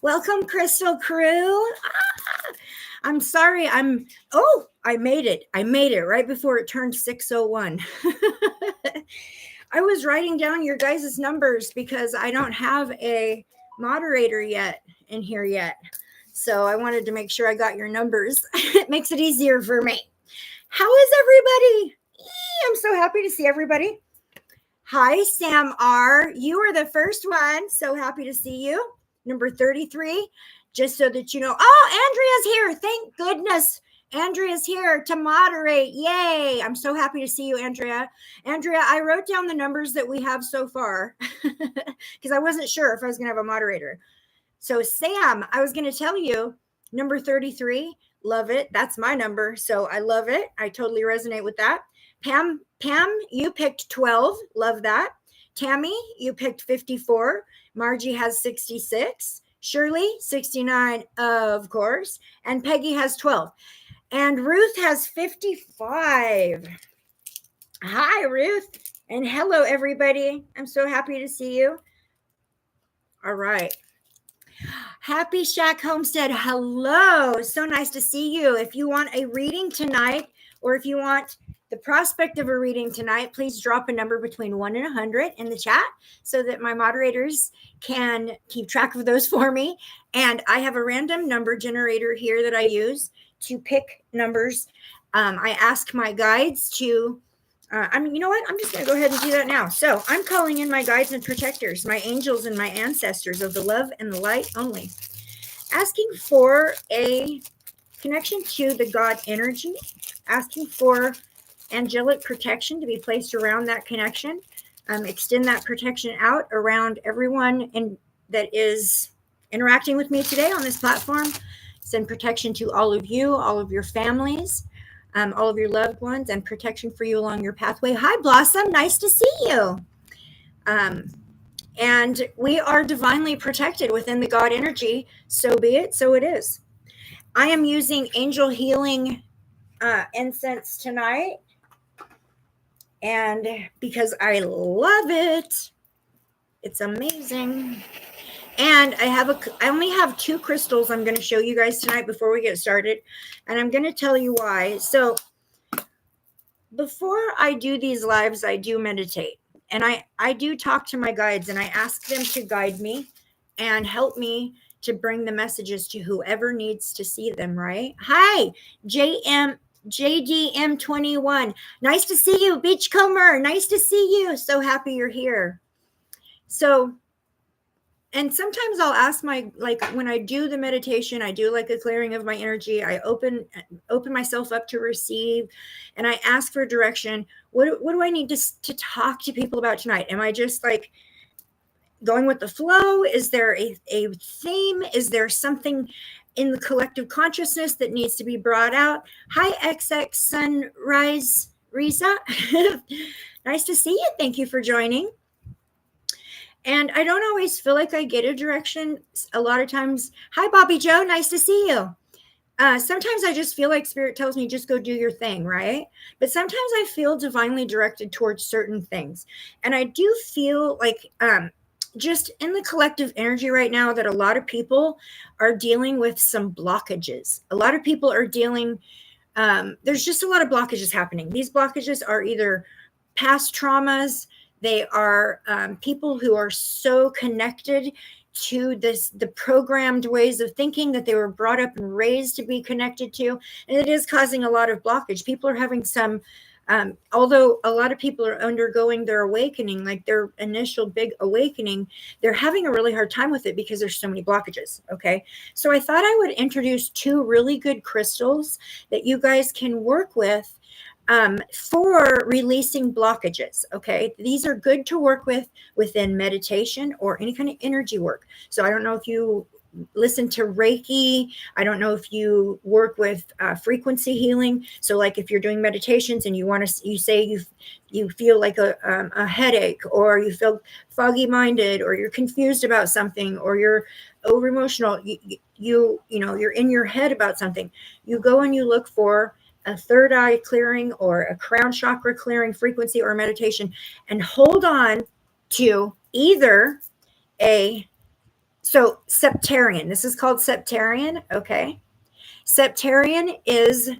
Welcome, Crystal Crew. I'm sorry. I made it. I made it right before it turned 6:01. I was writing down your guys' numbers because I don't have a moderator yet in here yet. So I wanted to make sure I got your numbers. It makes it easier for me. How is everybody? I'm so happy to see everybody. Hi, Sam R. You are the first one. So happy to see you. Number 33, just so that you know. Oh, Andrea's here. Thank goodness. Andrea's here to moderate. Yay. I'm so happy to see you, Andrea. Andrea, I wrote down the numbers that we have so far because I wasn't sure if I was going to have a moderator. So, Sam, I was going to tell you number 33. Love it. That's my number. So I love it. I totally resonate with that. Pam, you picked 12. Love that. Tammy, you picked 54. Margie has 66. Shirley, 69, of course. And Peggy has 12. And Ruth has 55. Hi, Ruth. And hello, everybody. I'm so happy to see you. All right. Happy Shack Homestead. Hello. So nice to see you. If you want a reading tonight, or if you want the prospect of a reading tonight, please drop a number between 1 and 100 in the chat so that my moderators can keep track of those for me. And I have a random number generator here that I use to pick numbers. I ask my guides to, you know what? I'm just going to go ahead and do that now. So I'm calling in my guides and protectors, my angels and my ancestors of the love and the light only, asking for a connection to the God energy, asking for angelic protection to be placed around that connection. Extend that protection out around everyone that is interacting with me today on this platform. Send protection to all of you, all of your families, all of your loved ones, and protection for you along your pathway. Hi, Blossom. Nice to see you. And we are divinely protected within the God energy. So be it. So it is. I am using angel healing incense tonight. And because I love it, it's amazing. And I only have 2 crystals I'm going to show you guys tonight before we get started. And I'm going to tell you why. So before I do these lives, I do meditate. And I do talk to my guides, and I ask them to guide me and help me to bring the messages to whoever needs to see them, right? Hi, JDM21. Nice to see you, Beachcomber. Nice to see you. So happy you're here. So, and sometimes I'll ask when I do the meditation, I do like a clearing of my energy. I open myself up to receive, and I ask for direction. What do I need to talk to people about tonight? Am I just like going with the flow? Is there a theme? Is there something in the collective consciousness that needs to be brought out? Hi, XX Sunrise Risa. Nice to see you. Thank you for joining. And I don't always feel like I get a direction. A lot of times, hi, Bobby Joe. Nice to see you. Sometimes I just feel like Spirit tells me just go do your thing, right? But sometimes I feel divinely directed towards certain things. And I do feel like just in the collective energy right now that a lot of people are dealing with some blockages. A lot of people are dealing, there's just a lot of blockages happening. These blockages are either past traumas. They are people who are so connected to the programmed ways of thinking that they were brought up and raised to be connected to. And it is causing a lot of blockage. People are having some, although a lot of people are undergoing their awakening, like their initial big awakening, they're having a really hard time with it because there's so many blockages. Okay. So I thought I would introduce 2 really good crystals that you guys can work with for releasing blockages. Okay. These are good to work with within meditation or any kind of energy work. So I don't know if you listen to Reiki. I don't know if you work with frequency healing. So like if you're doing meditations and you say you feel like a headache, or you feel foggy minded, or you're confused about something, or you're over emotional, you're in your head about something, you go and you look for a third eye clearing or a crown chakra clearing frequency or meditation, and hold on to either a So septarian, this is called septarian. Okay. Septarian is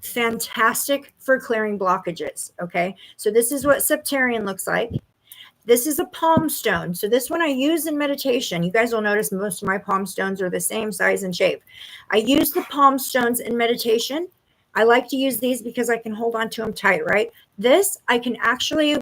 fantastic for clearing blockages. Okay. So this is what septarian looks like. This is a palm stone. So this one I use in meditation. You guys will notice most of my palm stones are the same size and shape. I use the palm stones in meditation. I like to use these because I can hold on to them tight, right? This I can actually,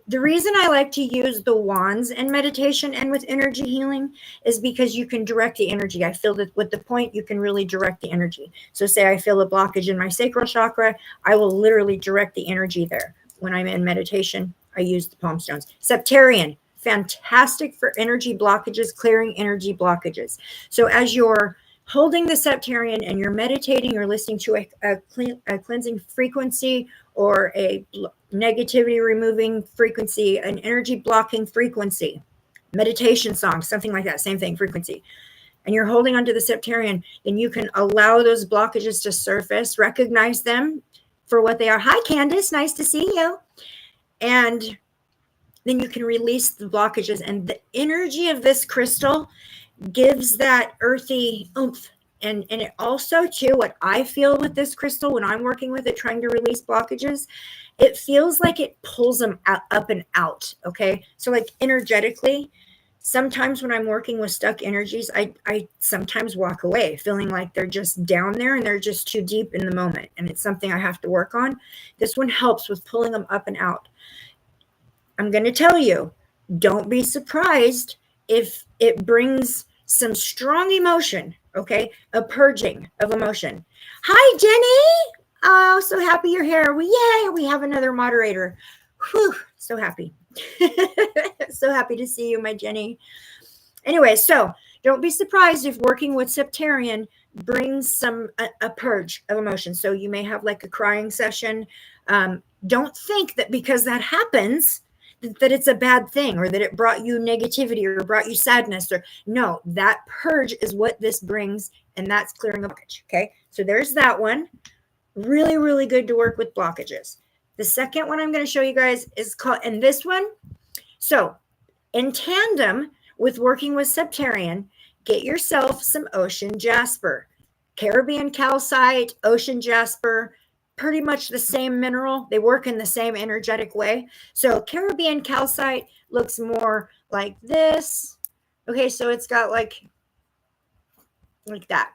the reason I like to use the wands in meditation and with energy healing is because you can direct the energy. I feel that with the point, you can really direct the energy. So say I feel a blockage in my sacral chakra, I will literally direct the energy there. When I'm in meditation, I use the palm stones. Septarian, fantastic for energy blockages, clearing energy blockages. So as you're holding the septarian and you're meditating, you're listening to a cleansing frequency or a negativity removing frequency, an energy blocking frequency, meditation song, something like that, same thing, frequency. And you're holding onto the septarian, and you can allow those blockages to surface, recognize them for what they are. Hi, Candace, nice to see you. And then you can release the blockages. And the energy of this crystal gives that earthy oomph. And it also, too, what I feel with this crystal when I'm working with it, trying to release blockages, it feels like it pulls them up and out. Okay. So like energetically, sometimes when I'm working with stuck energies, I sometimes walk away feeling like they're just down there and they're just too deep in the moment. And it's something I have to work on. This one helps with pulling them up and out. I'm going to tell you, don't be surprised if it brings some strong emotion, okay? A purging of emotion. Hi, Jenny. Oh, so happy you're here. Yay, we have another moderator. Whew, so happy. So happy to see you, my Jenny. Anyway, so don't be surprised if working with septarian brings a purge of emotion. So you may have like a crying session. Don't think that because that happens, that it's a bad thing or that it brought you negativity or brought you sadness. Or no, that purge is what this brings, and that's clearing a blockage. Okay, so there's that one. Really, really good to work with blockages. The second one I'm going to show you guys is called, and this one, so in tandem with working with septarian, get yourself some ocean jasper. Caribbean calcite, ocean jasper, pretty much the same mineral. They work in the same energetic way. So Caribbean calcite looks more like this. Okay, so it's got like that.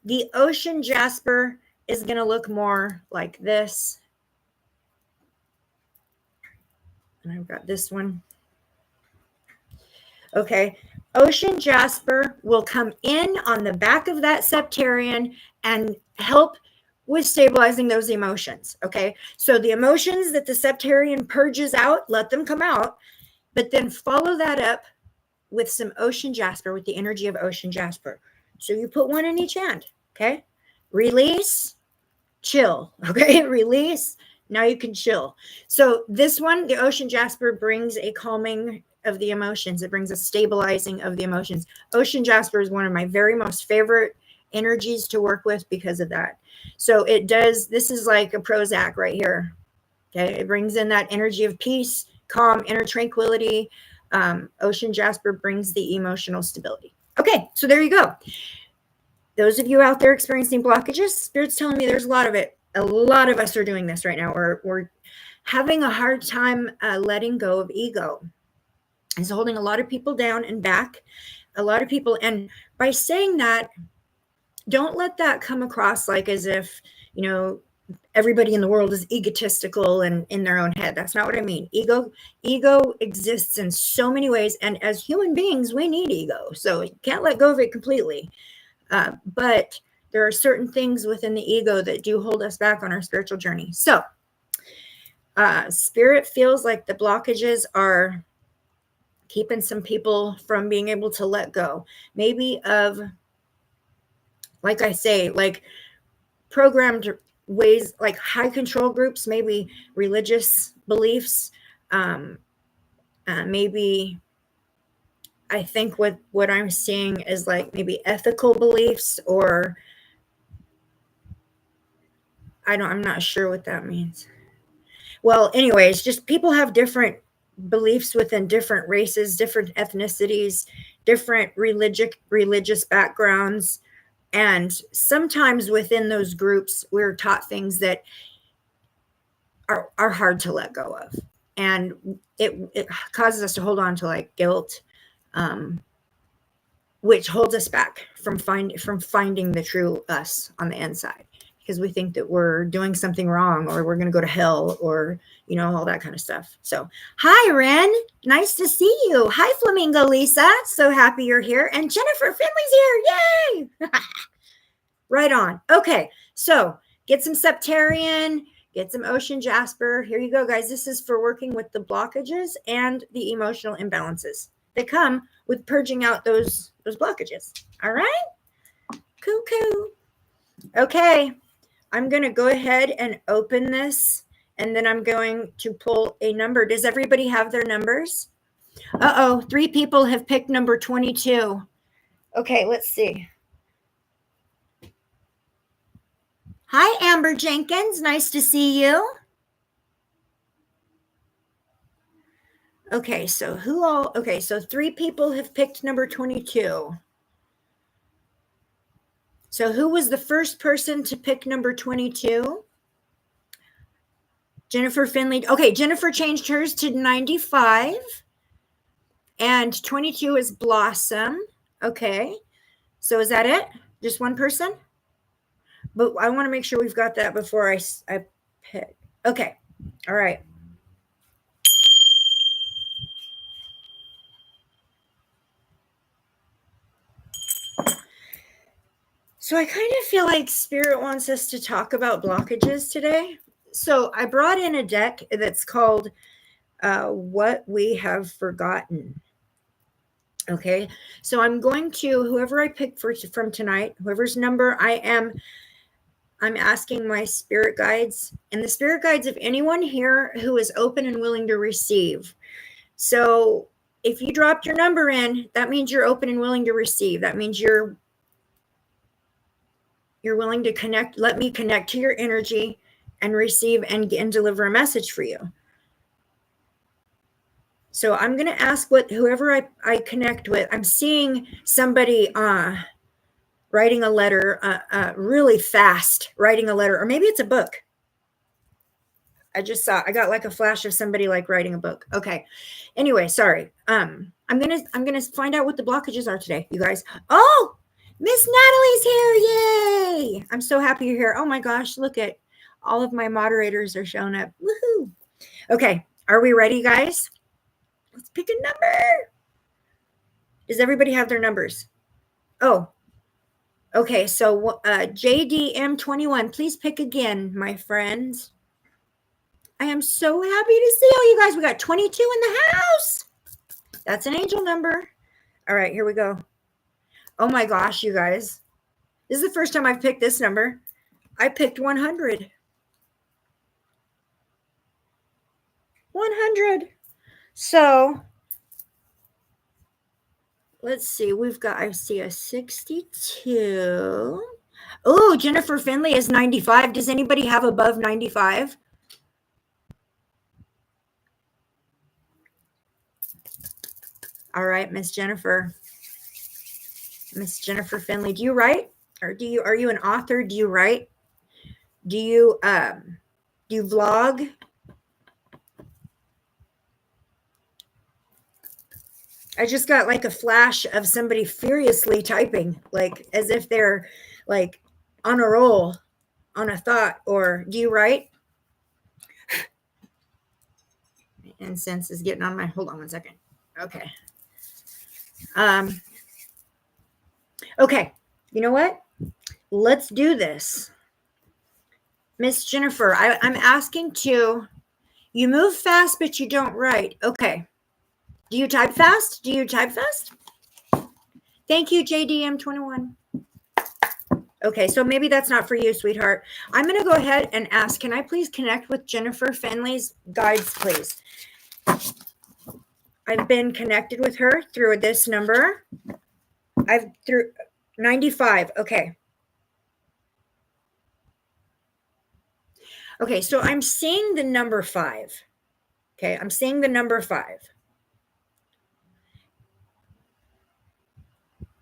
The ocean jasper is going to look more like this. And I've got this one. Okay, ocean jasper will come in on the back of that septarian and help with stabilizing those emotions. Okay, so the emotions that the septarian purges out, let them come out, but then follow that up with some ocean jasper, with the energy of ocean jasper. So you put one in each hand. Okay, release, chill. Okay, release. Now you can chill. So this one, the ocean jasper, brings a calming of the emotions. It brings a stabilizing of the emotions. Ocean jasper is one of my very most favorite energies to work with because of that. So it does, this is like a Prozac right here. Okay, it brings in that energy of peace, calm, inner tranquility. Ocean jasper brings the emotional stability. Okay, so there you go. Those of you out there experiencing blockages, Spirit's telling me there's a lot of it. A lot of us are doing this right now. We're having a hard time letting go of ego. It's holding a lot of people down and back. A lot of people, and by saying that, don't let that come across like as if, you know, everybody in the world is egotistical and in their own head. That's not what I mean. Ego exists in so many ways. And as human beings, we need ego. So you can't let go of it completely. But there are certain things within the ego that do hold us back on our spiritual journey. So Spirit feels like the blockages are keeping some people from being able to let go. Maybe of, like I say, like programmed ways, like high control groups, maybe religious beliefs, maybe I think what I'm seeing is like maybe ethical beliefs, or I'm not sure what that means. Well, anyways, just people have different beliefs within different races, different ethnicities, different religious backgrounds. And sometimes within those groups, we're taught things that are hard to let go of. And it causes us to hold on to like guilt, which holds us back from finding the true us on the inside, because we think that we're doing something wrong, or we're going to go to hell, or all that kind of stuff. So hi, Ren, nice to see you. Hi, Flamingo Lisa, so happy you're here. And Jennifer Finley's here, yay. Right on. Okay, so get some septarian, get some ocean jasper. Here you go, guys. This is for working with the blockages and the emotional imbalances that come with purging out those blockages. All right? Cuckoo. Okay, I'm going to go ahead and open this, and then I'm going to pull a number. Does everybody have their numbers? Uh-oh, 3 people have picked number 22. Okay, let's see. Hi, Amber Jenkins. Nice to see you. Okay, so so 3 people have picked number 22. So who was the first person to pick number 22? Jennifer Finley. Okay, Jennifer changed hers to 95. And 22 is Blossom. Okay, so is that it? Just one person? But I want to make sure we've got that before I pick. Okay, all right. So I kind of feel like Spirit wants us to talk about blockages today. So I brought in a deck that's called What We Have Forgotten. Okay, so I'm going to, whoever I pick from tonight, whoever's number I'm asking my spirit guides and the spirit guides of anyone here who is open and willing to receive. So if you dropped your number in, that means you're open and willing to receive. That means you're willing to connect. Let me connect to your energy and receive and deliver a message for you. So I'm going to ask whoever I connect with. I'm seeing somebody writing a letter really fast, writing a letter, or maybe it's a book. I got like a flash of somebody like writing a book. Okay. Anyway, sorry. I'm gonna find out what the blockages are today, you guys. Oh, Miss Natalie's here. Yay. I'm so happy you're here. Oh my gosh, look at all of my moderators are showing up. Woohoo. Okay. Are we ready, guys? Let's pick a number. Does everybody have their numbers? Oh, okay. So JDM21, please pick again, my friends. I am so happy to see all you guys. We got 22 in the house. That's an angel number. All right, here we go. Oh my gosh, you guys. This is the first time I've picked this number. I picked 100. 100. So let's see. I see a 62. Oh, Jennifer Finley is 95. Does anybody have above 95? All right, Miss Jennifer Finley, do you write? Or are you an author? Do you write? Do you vlog? I just got like a flash of somebody furiously typing, like as if they're like on a roll, on a thought. Or do you write? Incense is getting on my, hold on one second. Okay. Okay, you know what? Let's do this. Miss Jennifer, I'm asking you move fast, but you don't write. Okay. Do you type fast? Thank you, JDM21. Okay, so maybe that's not for you, sweetheart. I'm going to go ahead and ask, can I please connect with Jennifer Finley's guides, please? I've been connected with her through this number. Through 95. Okay. Okay, so I'm seeing the number 5. Okay, I'm seeing the number 5.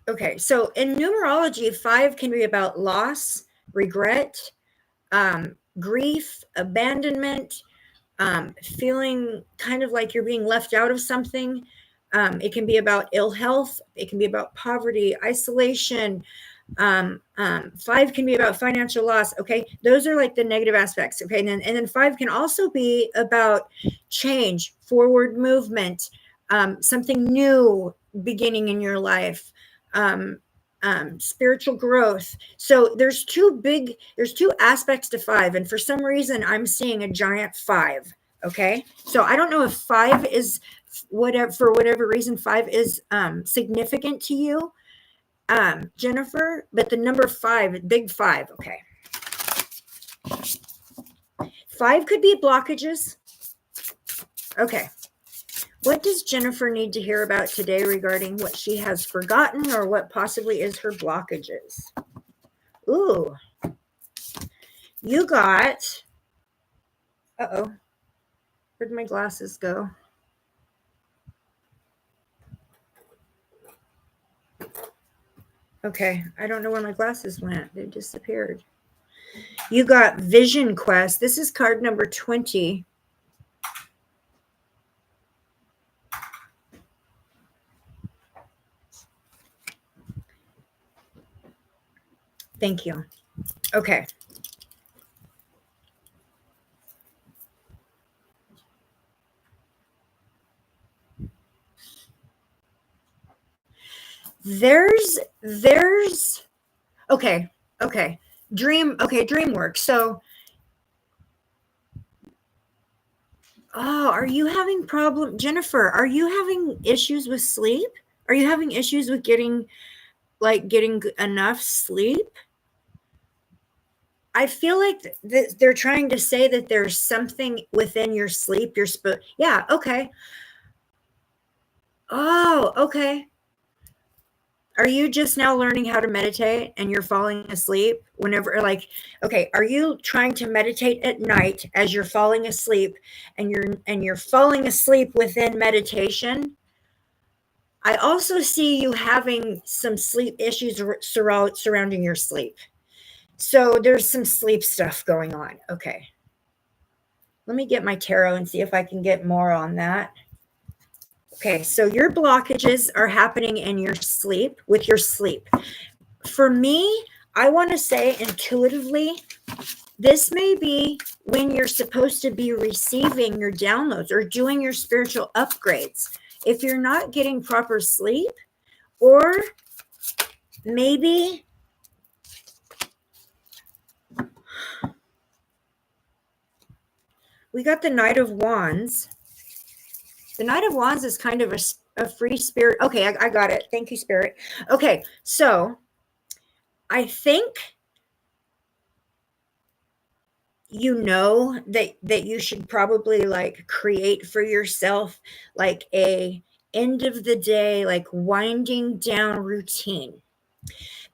Okay, so in numerology, 5 can be about loss, regret, grief, abandonment, feeling kind of like you're being left out of something. It can be about ill health. It can be about poverty, isolation. 5 can be about financial loss. Okay, those are like the negative aspects. Okay, and then 5 can also be about change, forward movement, something new beginning in your life. Spiritual growth. So there's two aspects to 5, and for some reason I'm seeing a giant 5. Okay, so I don't know if 5 is whatever, for whatever reason 5 is significant to you, Jennifer, but the number 5, big 5. Okay, 5 could be blockages. Okay, what does Jennifer need to hear about today regarding what she has forgotten or what possibly is her blockages? Ooh, you got, uh-oh, where'd my glasses go? Okay, I don't know where my glasses went. They disappeared. You got Vision Quest. This is card number 20. Thank you. Okay. There's okay. Dream work. So are you having Jennifer, are you having issues with sleep? Are you having issues with getting enough sleep? I feel like they're trying to say that there's something within your sleep you're supposed. Yeah, okay. Oh, okay. Are you just now learning how to meditate and you're falling asleep whenever, like, okay, are you trying to meditate at night as you're falling asleep, and you're falling asleep within meditation? I also see you having some sleep issues surrounding your sleep. So there's some sleep stuff going on. Okay. Let me get my tarot and see if I can get more on that. Okay, so your blockages are happening in your sleep, with your sleep. For me, I want to say intuitively, this may be when you're supposed to be receiving your downloads or doing your spiritual upgrades. If you're not getting proper sleep, or maybe we got the Knight of Wands. The Knight of Wands is kind of a free spirit. Okay, I got it. Thank you, Spirit. Okay, so I think you know that you should probably like create for yourself like a end of the day, like winding down routine,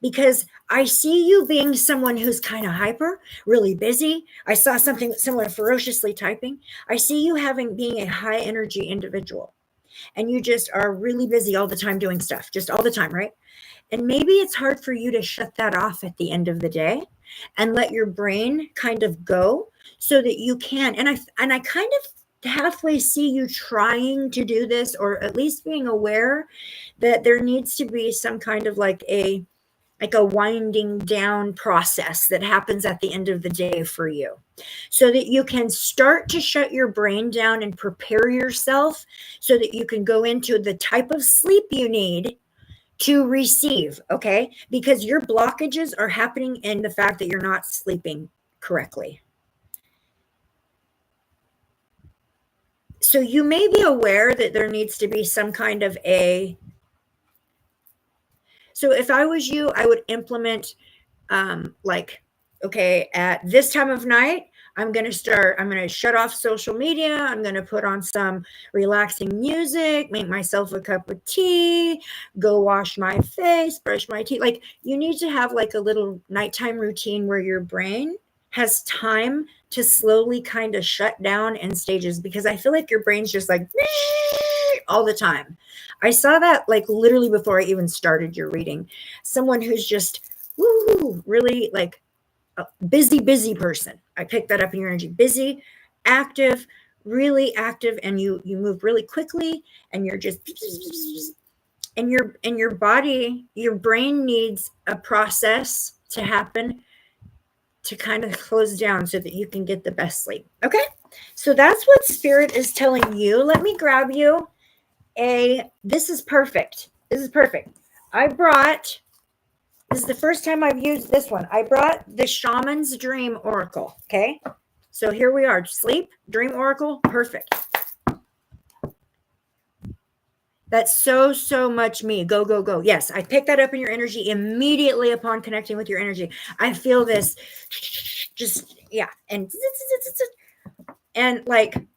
because I see you being someone who's kind of hyper, really busy. I saw something similar, ferociously typing. I see you being a high energy individual, and you just are really busy all the time doing stuff, just all the time, right? And maybe it's hard for you to shut that off at the end of the day and let your brain kind of go, so that you can. And I kind of halfway see you trying to do this, or at least being aware that there needs to be some kind of like a winding down process that happens at the end of the day for you, so that you can start to shut your brain down and prepare yourself so that you can go into the type of sleep you need to receive. Okay, because your blockages are happening in the fact that you're not sleeping correctly. So you may be aware that there needs to be some kind of so if I was you, I would implement like, okay, at this time of night, I'm going to shut off social media. I'm going to put on some relaxing music, make myself a cup of tea, go wash my face, brush my teeth. Like, you need to have like a little nighttime routine where your brain has time to slowly kind of shut down in stages, because I feel like your brain's just like all the time. I saw that like literally before I even started your reading. Someone who's just really like a busy person. I picked that up in your energy. Busy, active, really active, and you move really quickly, and you're just, and your body, your brain needs a process to happen to kind of close down so that you can get the best sleep. Okay, so that's what Spirit is telling you. Let me grab you this is perfect. This is perfect. This is the first time I've used this one. I brought the Shaman's Dream Oracle. Okay, so here we are. Sleep, Dream Oracle, perfect. That's so much me. Go, go, go. Yes, I picked that up in your energy immediately upon connecting with your energy. I feel this just, yeah. And like,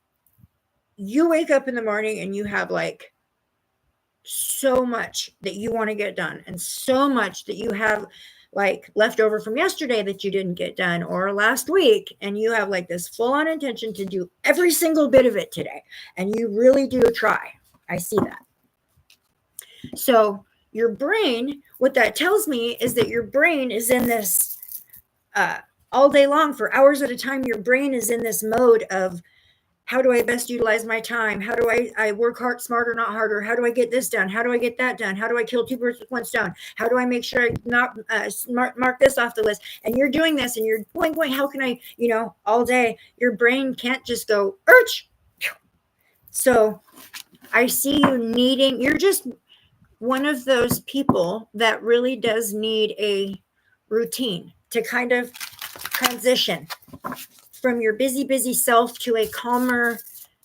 you wake up in the morning and you have like so much that you want to get done, and so much that you have like left over from yesterday that you didn't get done, or last week, and you have like this full on intention to do every single bit of it today. And you really do try. I see that. So your brain, what that tells me is that your brain is in this all day long for hours at a time. Your brain is in this mode of, how do I best utilize my time? How do I work hard, smarter, not harder? How do I get this done? How do I get that done? How do I kill two birds with one stone? How do I make sure I not mark this off the list? And you're doing this, and you're going, how can I, all day? Your brain can't just go, urge. So I see you needing, you're just one of those people that really does need a routine to kind of transition from your busy self to a calmer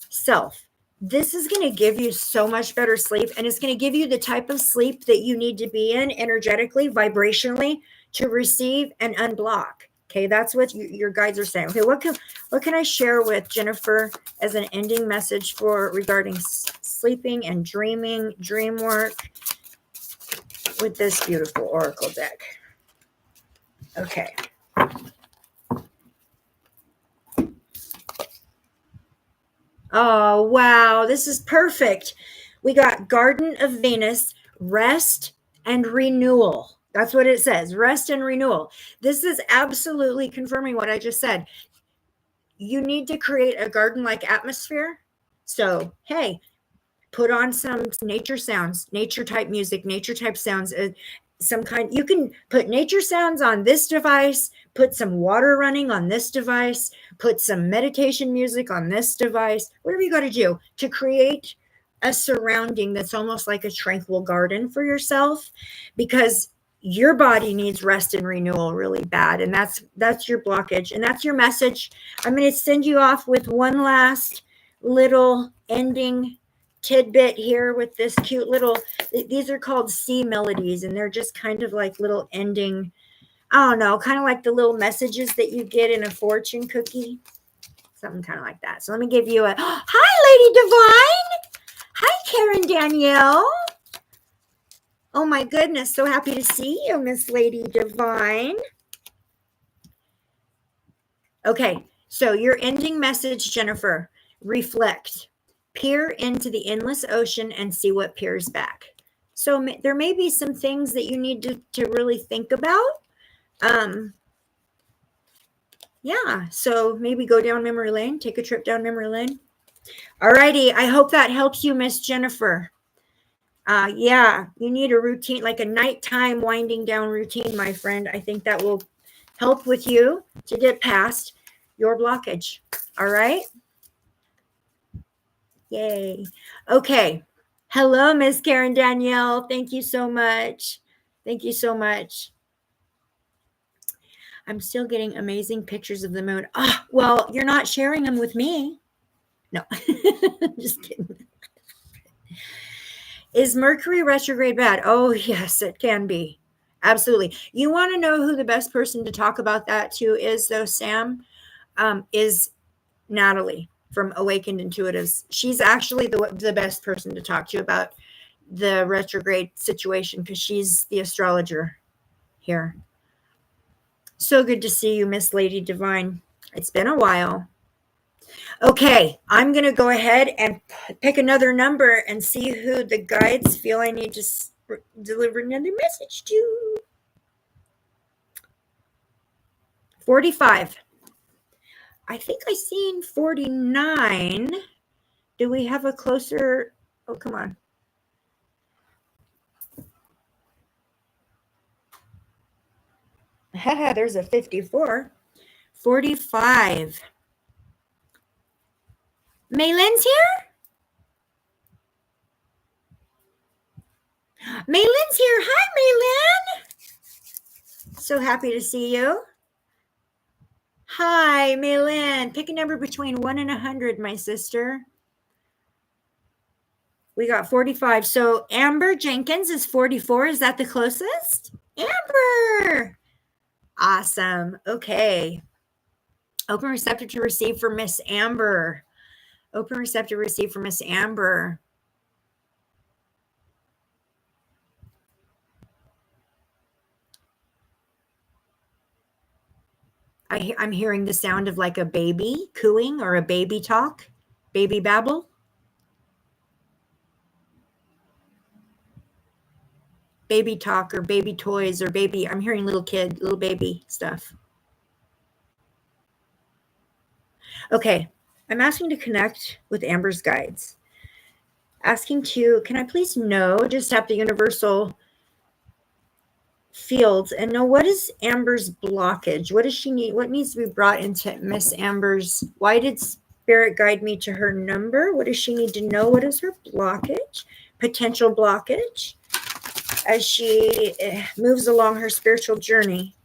self. This is going to give you so much better sleep, and it's going to give you the type of sleep that you need to be in energetically, vibrationally, to receive and unblock. Okay, that's what your guides are saying. Okay, what can I share with Jennifer as an ending message for regarding sleeping and dreaming, dream work, with this beautiful oracle deck? Okay. Oh, wow. This is perfect. We got Garden of Venus, rest and renewal. That's what it says, rest and renewal. This is absolutely confirming what I just said. You need to create a garden-like atmosphere. So, hey, put on some nature sounds, nature type music, nature type sounds, some kind. You can put nature sounds on this device, put some water running on this device, put some meditation music on this device, whatever you got to do to create a surrounding that's almost like a tranquil garden for yourself, because your body needs rest and renewal really bad. And that's your blockage, and that's your message. I'm going to send you off with one last little ending tidbit here with this cute little, these are called sea melodies, and they're just kind of like little ending, I don't know, kind of like the little messages that you get in a fortune cookie, something kind of like that. So let me give you a hi, Lady Divine. Hi, Karen Danielle. Oh my goodness, so happy to see you, Miss Lady Divine. Okay, so your ending message, Jennifer: reflect. Peer into the endless ocean and see what peers back. So there may be some things that you need to really think about. Yeah, so maybe go down memory lane, take a trip down memory lane. All righty, I hope that helps you, Miss Jennifer. Yeah, you need a routine, like a nighttime winding down routine, my friend. I think that will help with you to get past your blockage. All right? Yay. Okay. Hello, Miss Karen Danielle. Thank you so much. Thank you so much. I'm still getting amazing pictures of the moon. Oh, well, you're not sharing them with me. No, just kidding. Is Mercury retrograde bad? Oh, yes, it can be. Absolutely. You want to know who the best person to talk about that to is, though, Sam? Is Natalie from Awakened Intuitives. She's actually the best person to talk to about the retrograde situation, because she's the astrologer here. So good to see you, Miss Lady Divine. It's been a while. Okay, I'm going to go ahead and pick another number and see who the guides feel I need to deliver another message to. 45. I think I seen 49. Do we have a closer? Oh, come on. There's a 54. 45. Maylin's here? Maylin's here. Hi, Maylin. So happy to see you. Hi, Maylin. Pick a number between 1 and 100, my sister. We got 45. So Amber Jenkins is 44. Is that the closest? Amber. Awesome. Okay. Open receptor to receive for Miss Amber. Open receptor receive for Miss Amber. I'm hearing the sound of like a baby cooing or a baby talk, baby babble. Baby talk or baby toys or baby. I'm hearing little baby stuff. Okay. I'm asking to connect with Amber's guides. Asking to, can I please know, just tap the universal fields and know what is Amber's blockage? What does she need? What needs to be brought into Miss Amber's? Why did Spirit guide me to her number? What does she need to know? What is her blockage? Potential blockage as she moves along her spiritual journey.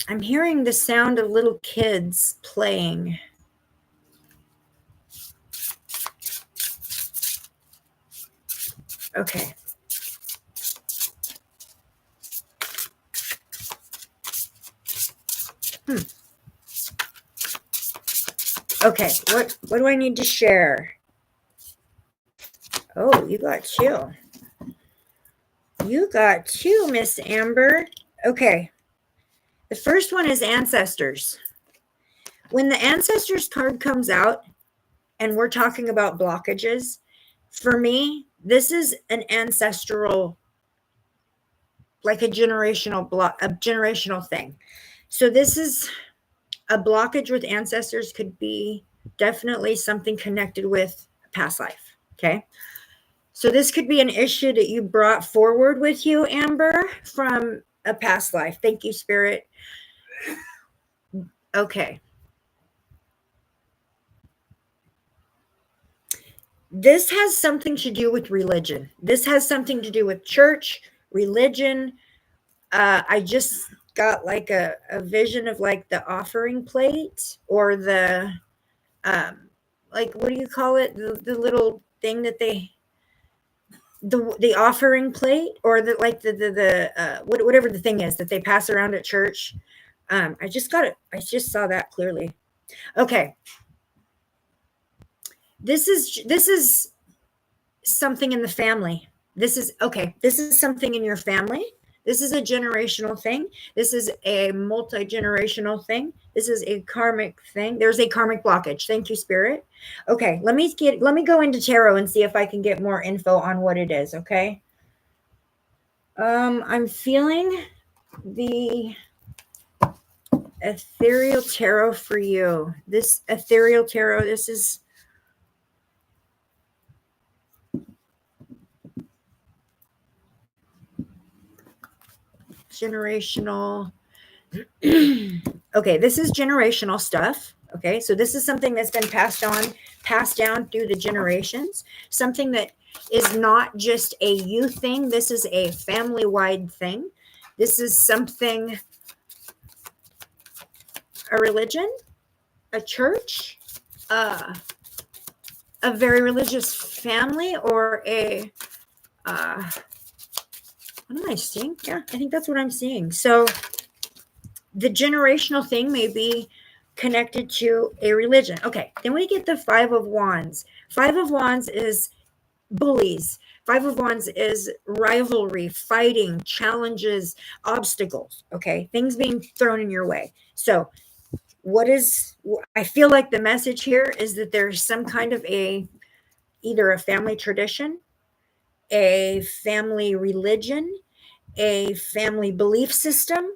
I'm hearing the sound of little kids playing. Okay. Okay, what do I need to share? Oh, you got two. You got two, Miss Amber. Okay. The first one is ancestors. When the ancestors card comes out and we're talking about blockages, for me, this is an ancestral, like a generational thing. So this is a blockage with ancestors, could be definitely something connected with a past life. Okay. So this could be an issue that you brought forward with you, Amber, from a past life. Thank you, Spirit. Okay. This has something to do with religion. This has something to do with church, religion. I just got like a vision of like the offering plate or the, like, what do you call it? The little thing that the offering plate or whatever the thing is that they pass around at church. I just saw that clearly. Okay. This is something in the family. This is something in your family. This is a generational thing. This is a multi-generational thing. This is a karmic thing. There's a karmic blockage. Thank you, Spirit. Okay, let me go into tarot and see if I can get more info on what it is, okay? I'm feeling the ethereal tarot for you. This ethereal tarot, this is generational. Okay, this is generational stuff. Okay, so this is something that's been passed down through the generations, something that is not just a you thing. This is a family-wide thing. This is something, a religion, a church, a very religious family, or a what am I seeing? Yeah, I think that's what I'm seeing. So the generational thing may be connected to a religion. Okay, then we get the 5 of Wands. 5 of Wands is bullies, Five of Wands is rivalry, fighting, challenges, obstacles, okay? Things being thrown in your way. So I feel like the message here is that there's some kind of either a family tradition, a family religion, a family belief system,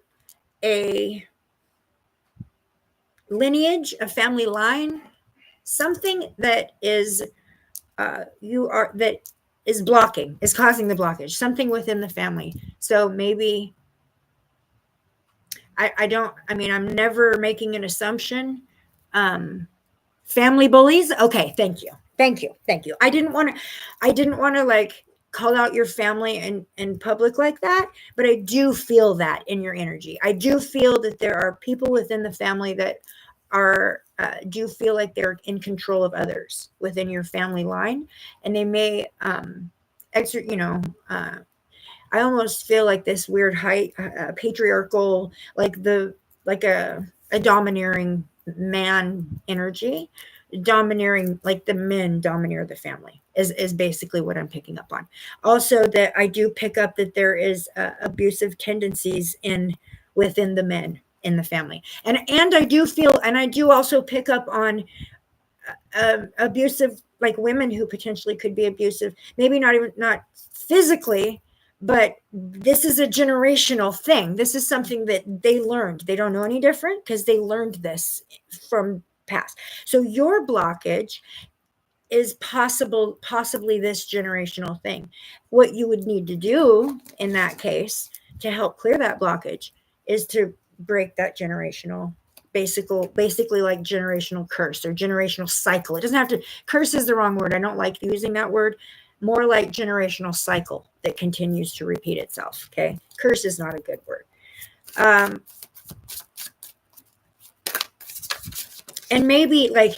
a lineage, a family line, something that is that is causing the blockage, something within the family. So maybe I'm never making an assumption. Family bullies. Okay. Thank you. Thank you. Thank you. I didn't want to like call out your family in public like that, but I do feel that in your energy. I do feel that there are people within the family that do feel like they're in control of others within your family line, and they may I almost feel like this weird high patriarchal, like a domineering man energy, domineering, like the men domineer the family is basically what I'm picking up on. Also, that I do pick up that there is abusive tendencies within the men in the family, and I do also pick up on abusive, like women who potentially could be abusive, maybe not physically, but this is a generational thing. This is something that they learned. They don't know any different because they learned this from past. So your blockage is possibly this generational thing. What you would need to do in that case to help clear that blockage is to break that generational, basically like generational curse or generational cycle. It doesn't have to, curse is the wrong word. I don't like using that word. More like generational cycle that continues to repeat itself. Okay. Curse is not a good word. And maybe like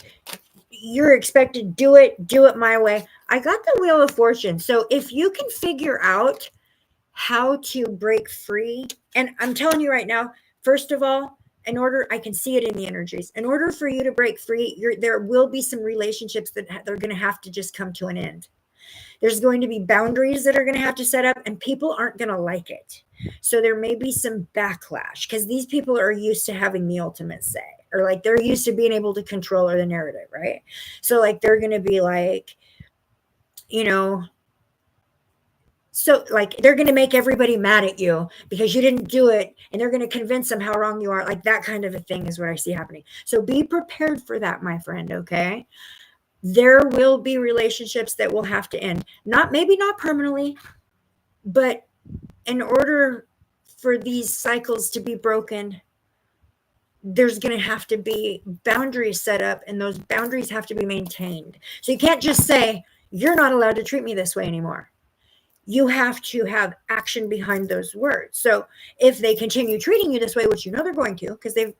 you're expected to do it my way. I got the Wheel of Fortune. So if you can figure out how to break free, and I'm telling you right now, first of all, I can see it in the energies. In order for you to break free, there will be some relationships that they're going to have to just come to an end. There's going to be boundaries that are going to have to set up, and people aren't going to like it. So there may be some backlash because these people are used to having the ultimate say, or like they're used to being able to control the narrative, right? So like they're going to be like, so like they're going to make everybody mad at you because you didn't do it, and they're going to convince them how wrong you are. Like that kind of a thing is what I see happening. So be prepared for that, my friend. Okay. There will be relationships that will have to end. Maybe not permanently, but in order for these cycles to be broken, there's going to have to be boundaries set up, and those boundaries have to be maintained. So you can't just say, you're not allowed to treat me this way anymore. You have to have action behind those words. So if they continue treating you this way, which they're going to, because in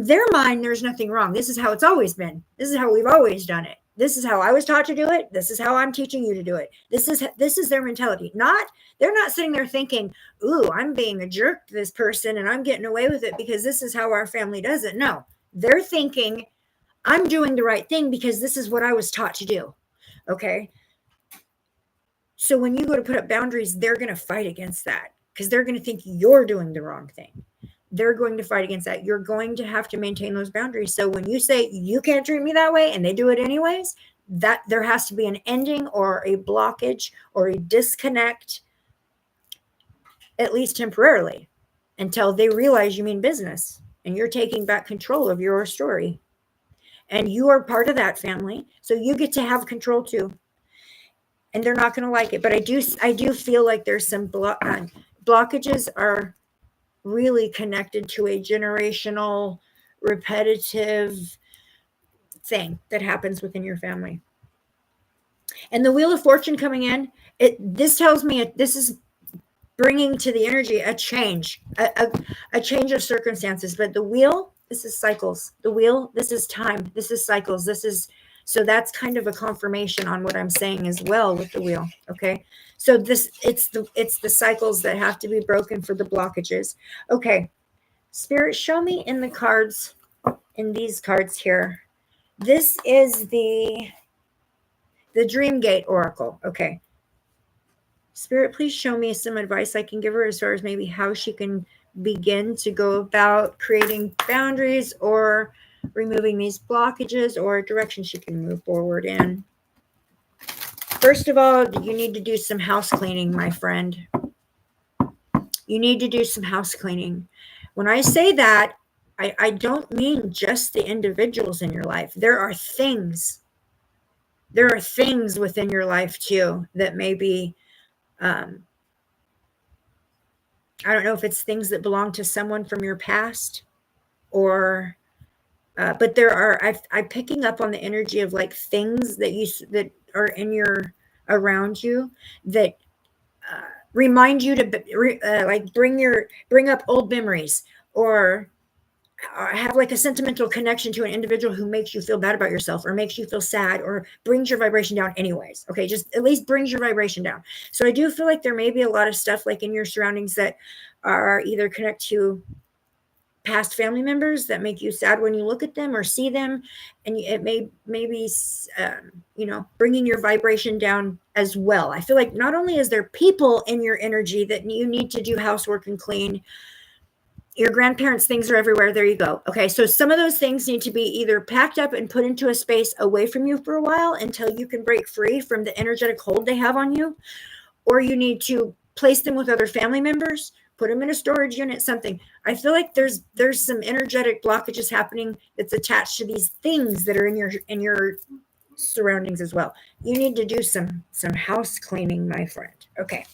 their mind, there's nothing wrong. This is how it's always been. This is how we've always done it. This is how I was taught to do it. This is how I'm teaching you to do it. This is their mentality. They're not sitting there thinking, ooh, I'm being a jerk to this person and I'm getting away with it because this is how our family does it. No, they're thinking, I'm doing the right thing because this is what I was taught to do. Okay. So when you go to put up boundaries, they're going to fight against that because they're going to think you're doing the wrong thing. They're going to fight against that. You're going to have to maintain those boundaries. So when you say you can't treat me that way and they do it anyways, that there has to be an ending or a blockage or a disconnect, at least temporarily, until they realize you mean business and you're taking back control of your story. And you are part of that family. So you get to have control too. And they're not going to like it. But I do feel like there's some blockages are really connected to a generational, repetitive thing that happens within your family. And the Wheel of Fortune coming in, this tells me this is bringing to the energy a change, a change of circumstances. But the wheel, this is cycles. The wheel, this is time. This is cycles. So that's kind of a confirmation on what I'm saying as well with the wheel. Okay. So it's the cycles that have to be broken for the blockages. Okay. Spirit, show me in the cards, in these cards here. This is the Dream Gate Oracle. Okay. Spirit, please show me some advice I can give her as far as maybe how she can begin to go about creating boundaries or removing these blockages, or a direction she can move forward in. First of all, you need to do some house cleaning, my friend. You need to do some house cleaning. When I say that, I don't mean just the individuals in your life. There are things within your life too that maybe, I don't know if it's things that belong to someone from your past, or but there are, I'm picking up on the energy of like things that are in your, around you, that remind you to like bring up old memories, or have like a sentimental connection to an individual who makes you feel bad about yourself, or makes you feel sad, or brings your vibration down anyways. Okay, just at least brings your vibration down. So I do feel like there may be a lot of stuff like in your surroundings that are either connect to past family members that make you sad when you look at them or see them, and it may maybe bringing your vibration down as well. I feel like not only is there people in your energy that you need to do housework and clean, your grandparents' things are everywhere. There you go. Okay, so some of those things need to be either packed up and put into a space away from you for a while until you can break free from the energetic hold they have on you, or you need to place them with other family members, put them in a storage unit, something. I feel like there's some energetic blockages happening that's attached to these things that are in your surroundings as well. You need to do some house cleaning, my friend. Okay.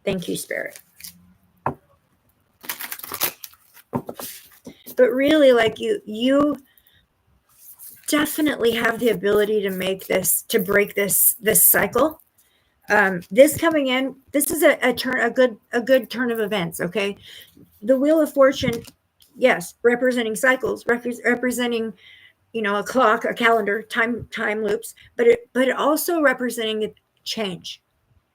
Thank you, Spirit. But really, like you definitely have the ability to break this cycle. This coming in, this is a good turn of events. Okay, the Wheel of Fortune, yes, representing cycles, representing a clock, a calendar, time loops, but it also representing a change,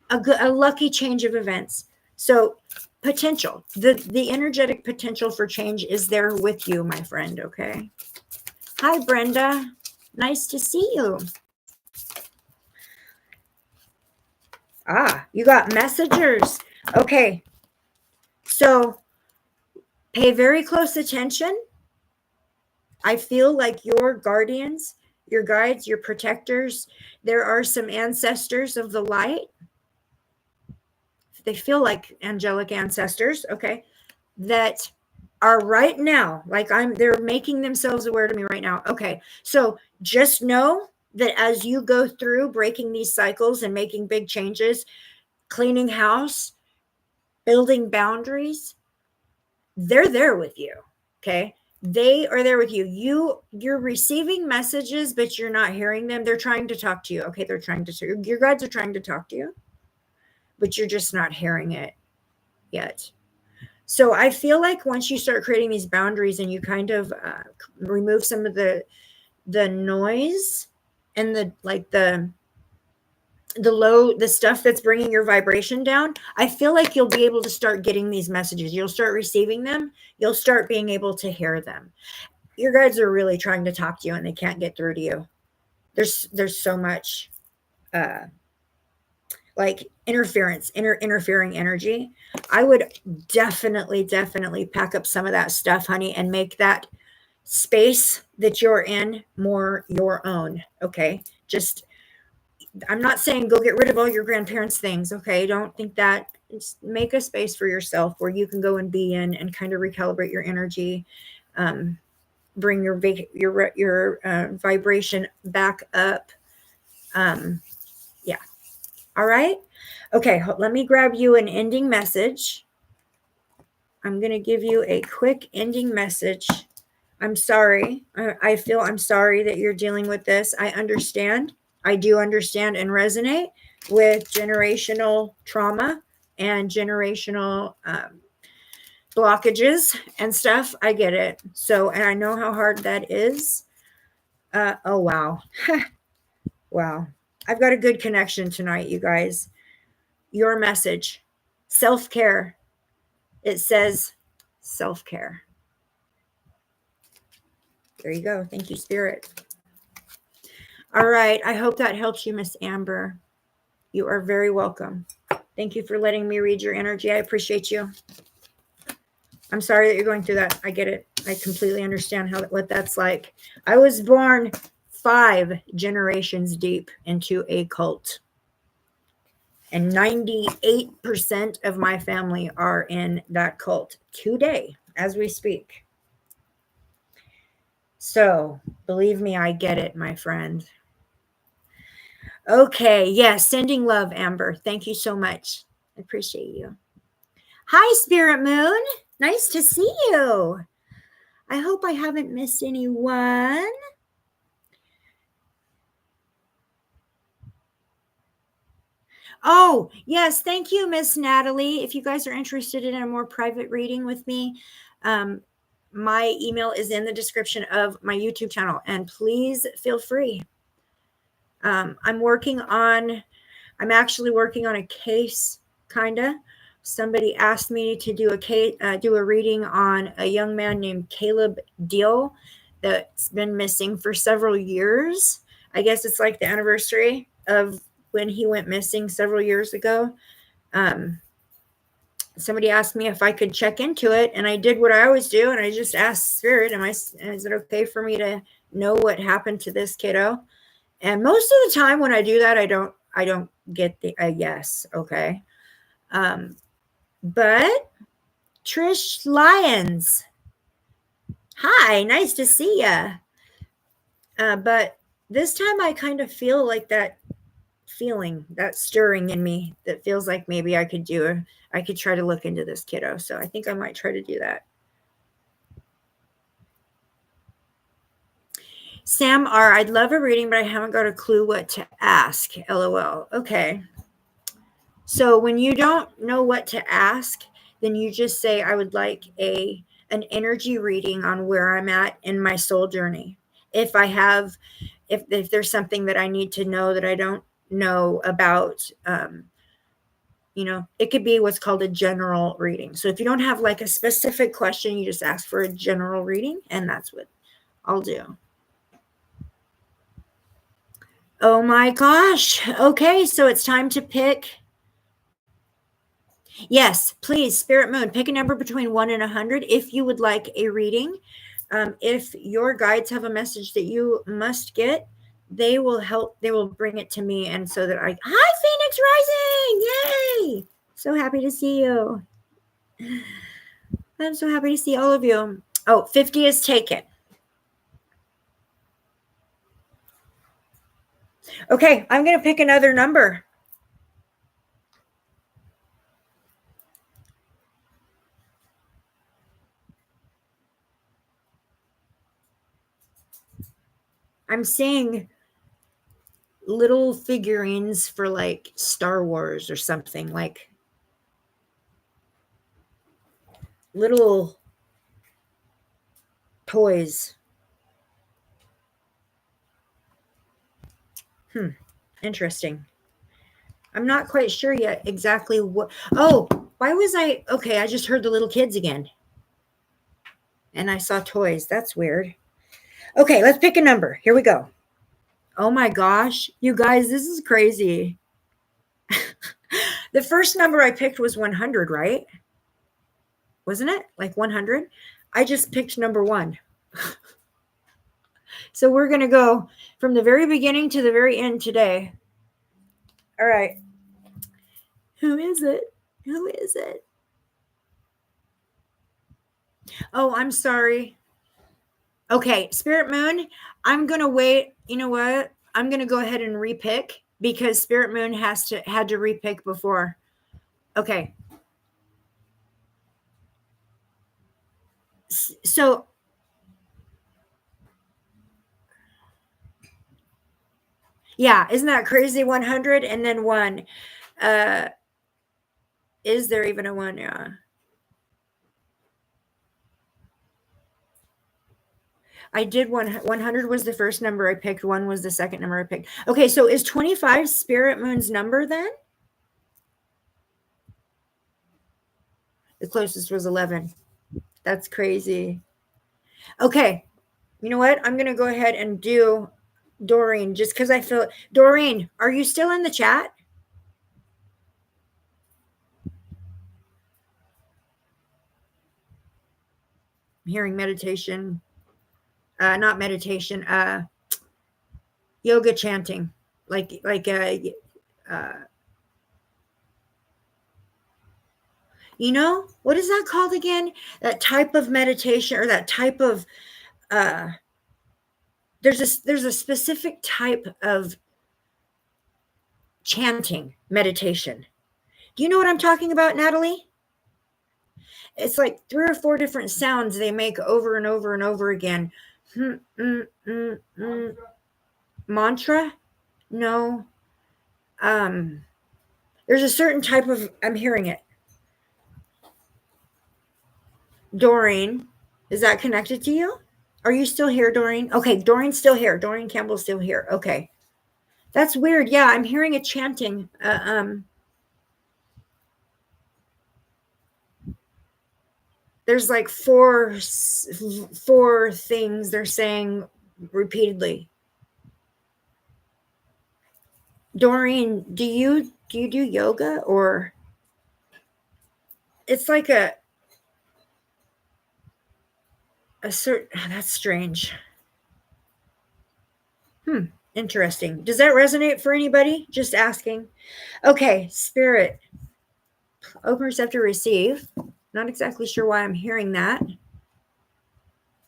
a lucky change of events. So potential, the energetic potential for change is there with you, my friend. Okay. Hi, Brenda. Nice to see you. You got messengers. Okay. So pay very close attention. I feel like your guardians, your guides, your protectors, there are some ancestors of the light. They feel like angelic ancestors, okay, that are right now, like they're making themselves aware to me right now. Okay. So just know that as you go through breaking these cycles and making big changes, cleaning house, building boundaries, they're there with you. Okay. They are there with you. You're receiving messages, but you're not hearing them. They're trying to talk to you. Okay. Your guides are trying to talk to you, but you're just not hearing it yet. So I feel like once you start creating these boundaries and you kind of remove some of the noise and the stuff that's bringing your vibration down, I feel like you'll be able to start getting these messages. You'll start receiving them. You'll start being able to hear them. Your guides are really trying to talk to you and they can't get through to you. There's so much like interfering energy. I would definitely pack up some of that stuff, honey, and make that space that you're in more your own. Okay. I'm not saying go get rid of all your grandparents' things. Okay. Don't think that. Just make a space for yourself where you can go and be in and kind of recalibrate your energy. Bring your vibration back up. Yeah. All right. Okay. Let me grab you an ending message. I'm going to give you a quick ending message. I'm sorry. I feel I'm sorry that you're dealing with this. I understand. I do understand and resonate with generational trauma and generational blockages and stuff. I get it. So, and I know how hard that is. Oh, wow. Wow. I've got a good connection tonight, you guys. Your message, self-care. It says self-care. There you go. Thank you, Spirit. All right. I hope that helps you, Miss Amber. You are very welcome. Thank you for letting me read your energy. I appreciate you. I'm sorry that you're going through that. I get it. I completely understand what that's like. I was born 5 generations deep into a cult. And 98% of my family are in that cult today as we speak. So, believe me, I get it, my friend. Okay, yes, sending love, Amber. Thank you so much. I appreciate you. Hi, Spirit Moon. Nice to see you. I hope I haven't missed anyone. Oh, yes. Thank you, Miss Natalie. If you guys are interested in a more private reading with me, my email is in the description of my YouTube channel, and please feel free. I'm actually working on a case, kind of. Somebody asked me to do a reading on a young man named Caleb Deal that's been missing for several years. I guess it's like the anniversary of when he went missing several years ago. Somebody asked me if I could check into it, and I did what I always do, and I just asked Spirit, is it okay for me to know what happened to this kiddo? And most of the time when I do that, I don't get the yes, okay. But Trish Lyons, hi, nice to see ya. But this time I kind of feel like that feeling, that stirring in me that feels like maybe I could try to look into this kiddo. So I think I might try to do that. Sam R, I'd love a reading, but I haven't got a clue what to ask. LOL. Okay. So when you don't know what to ask, then you just say, I would like an energy reading on where I'm at in my soul journey. If there's something that I need to know that I don't know about, it could be what's called a general reading. So if you don't have like a specific question, you just ask for a general reading, and that's what I'll do. Oh my gosh. Okay, so it's time to pick. Yes, please, Spirit Moon, pick a number between 1 and 100 if you would like a reading. If your guides have a message that you must get, they will bring it to me. And so that Hi, Phoenix Rising! Yay! So happy to see you. I'm so happy to see all of you. Oh, 50 is taken. Okay, I'm going to pick another number. I'm seeing little figurines for like Star Wars or something, like little toys. Interesting. I'm not quite sure yet exactly what. Oh, why was I? Okay, I just heard the little kids again. And I saw toys. That's weird. Okay, let's pick a number. Here we go. Oh my gosh. You guys, this is crazy. The first number I picked was 100, right? Wasn't it? Like 100? I just picked number 1. So we're going to go from the very beginning to the very end today. All right. Who is it? Who is it? Oh, I'm sorry. Okay, Spirit Moon, I'm going to wait. You know what? I'm going to go ahead and repick because Spirit Moon had to repick before. Okay. So yeah, isn't that crazy? 100 and then 1. Is there even a 1? Yeah. I did 100 was the first number I picked. 1 was the second number I picked. Okay, so is 25 Spirit Moon's number then? The closest was 11. That's crazy. Okay. You know what? I'm going to go ahead and do Doreen just because I feel. Doreen, are you still in the chat? I'm hearing meditation, not meditation, yoga chanting, like you know, what is that called again? That type of meditation, or that type of there's a specific type of chanting meditation. Do you know what I'm talking about, Natalie? It's like 3 or 4 different sounds they make over and over and over again. Mantra? No. There's a certain type of, I'm hearing it. Doreen, is that connected to you? Are you still here, Doreen? Okay, Doreen's still here. Doreen Campbell's still here. Okay. That's weird. Yeah, I'm hearing a chanting. There's like four things they're saying repeatedly. Doreen, do you do yoga, or it's like a certain, that's strange. Interesting. Does that resonate for anybody? Just asking. Okay, spirit. Open, receptive, receive. Not exactly sure why I'm hearing that.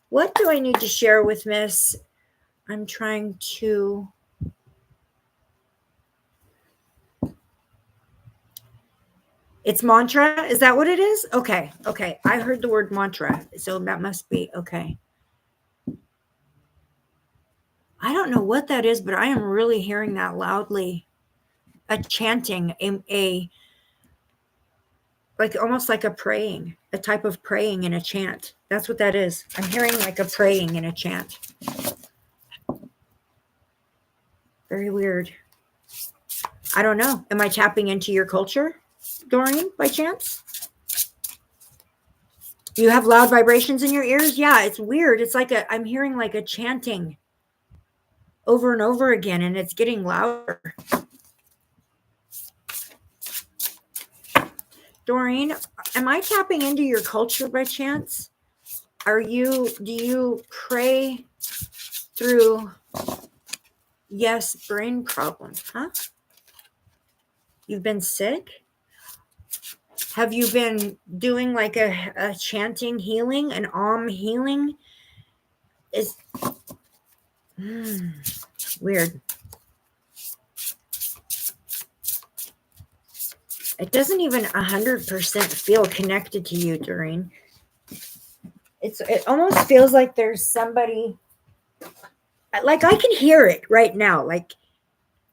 What do I need to share with Miss? I'm trying to. It's mantra. Is that what it is? Okay. Okay. I heard the word mantra. So that must be okay. I don't know what that is, but I am really hearing that loudly. A chanting, a like almost like a praying, a type of praying in a chant. That's what that is. I'm hearing like a praying in a chant. Very weird. I don't know. Am I tapping into your culture, Doreen, by chance? You have loud vibrations in your ears? Yeah, it's weird. It's like I'm hearing like a chanting over and over again, and it's getting louder. Doreen, am I tapping into your culture by chance? Do you pray through, yes, brain problems, huh? You've been sick? Have you been doing like a chanting healing, an healing? Is weird. It doesn't even 100% feel connected to you, Doreen. It almost feels like there's somebody, like I can hear it right now. Like,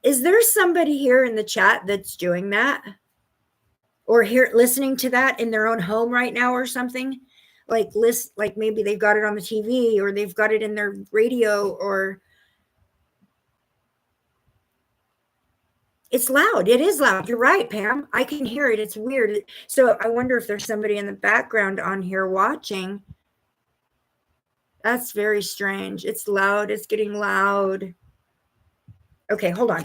is there somebody here in the chat that's doing that? Or here listening to that in their own home right now or something? Like maybe they've got it on the TV, or they've got it in their radio, or it's loud. It is loud. You're right, Pam. I can hear it. It's weird. So I wonder if there's somebody in the background on here watching. That's very strange. It's loud. It's getting loud. Okay, hold on.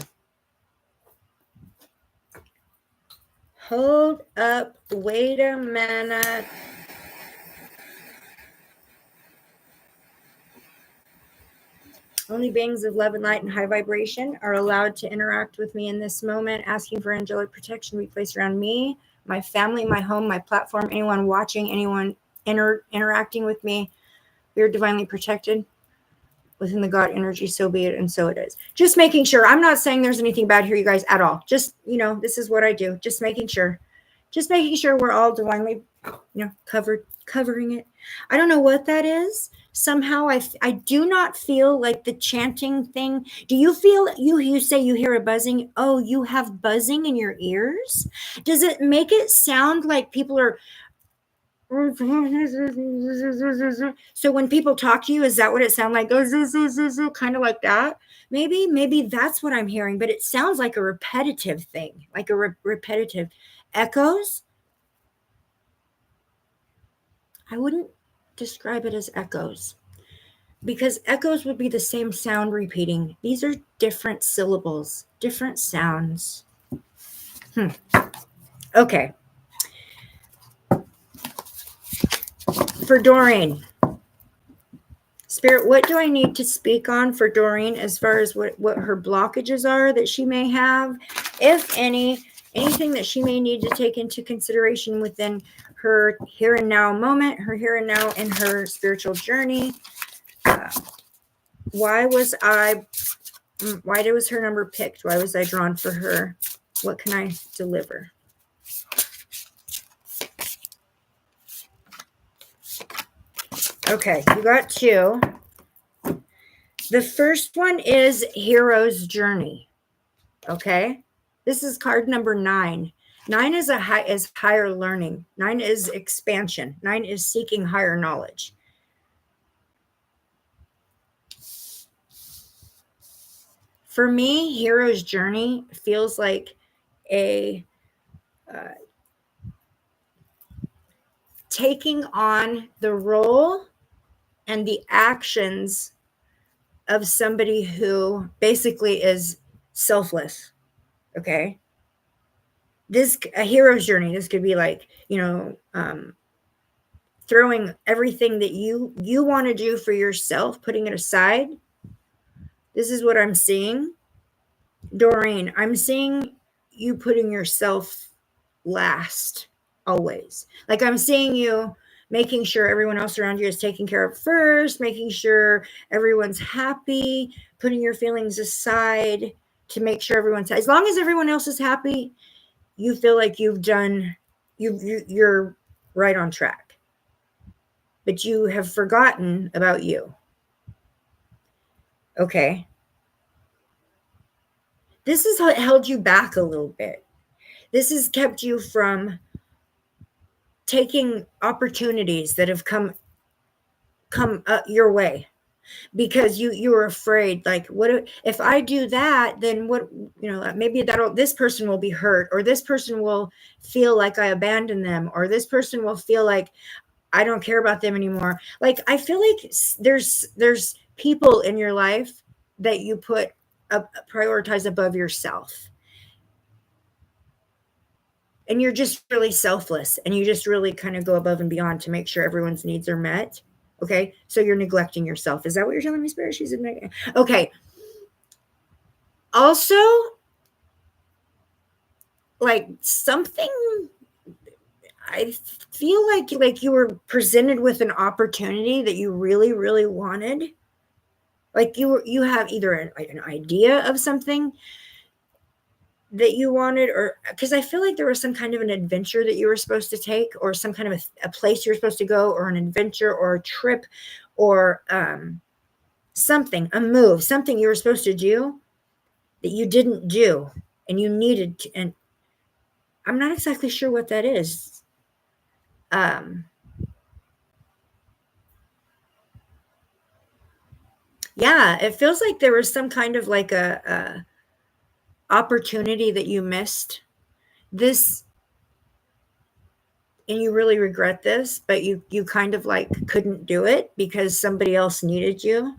Hold up. Wait a minute. Only beings of love and light and high vibration are allowed to interact with me in this moment, asking for angelic protection to be placed around me, my family, my home, my platform, anyone watching, anyone interacting with me. We are divinely protected within the God energy, so be it, and so it is. Just making sure. I'm not saying there's anything bad here, you guys, at all. Just, this is what I do. Just making sure we're all divinely, covering it. I don't know what that is. Somehow I do not feel like the chanting thing. Do you feel, you say you hear a buzzing? Oh, you have buzzing in your ears? Does it make it sound like people are, so when people talk to you, is that what it sounds like? Kind of like that? Maybe that's what I'm hearing, but it sounds like a repetitive thing, like a repetitive echoes. I wouldn't describe it as echoes, because echoes would be the same sound repeating. These are different syllables, different sounds. Okay. For Doreen, Spirit, what do I need to speak on for Doreen as far as what her blockages are that she may have, if anything that she may need to take into consideration within her here and now moment, her here and now in her spiritual journey? Why was her number picked? Why was I drawn for her? What can I deliver? Okay, you got two. The first one is Hero's Journey. Okay, this is card number 9. 9 is higher learning. 9 is expansion. 9 is seeking higher knowledge. For me, Hero's Journey feels like a taking on the role and the actions of somebody who basically is selfless. Okay, this a hero's journey. This could be like, throwing everything that you want to do for yourself, putting it aside. This is what I'm seeing, Doreen. I'm seeing you putting yourself last always. Like, I'm seeing you making sure everyone else around you is taken care of first, making sure everyone's happy, putting your feelings aside to make sure everyone's, as long as everyone else is happy, you feel like you're right on track. But you have forgotten about you. Okay. This has held you back a little bit. This has kept you from taking opportunities that have come your way, because you were afraid, like, what if I do that, then what, maybe this person will be hurt, or this person will feel like I abandoned them, or this person will feel like I don't care about them anymore. Like, I feel like there's people in your life that you prioritize above yourself. And you're just really selfless, and you just really kind of go above and beyond to make sure everyone's needs are met. Okay, so you're neglecting yourself. Is that what you're telling me, Spirit? She's in. Okay. Also, like, something, I feel like you were presented with an opportunity that you really, really wanted. Like, you have either an idea of something that you wanted, or because I feel like there was some kind of an adventure that you were supposed to take, or some kind of a place you were supposed to go, or an adventure, or a trip, or something, a move, something you were supposed to do that you didn't do, and you needed to, and I'm not exactly sure what that is. Yeah, it feels like there was some kind of like a opportunity that you missed this, and you really regret this, but you kind of like couldn't do it because somebody else needed you.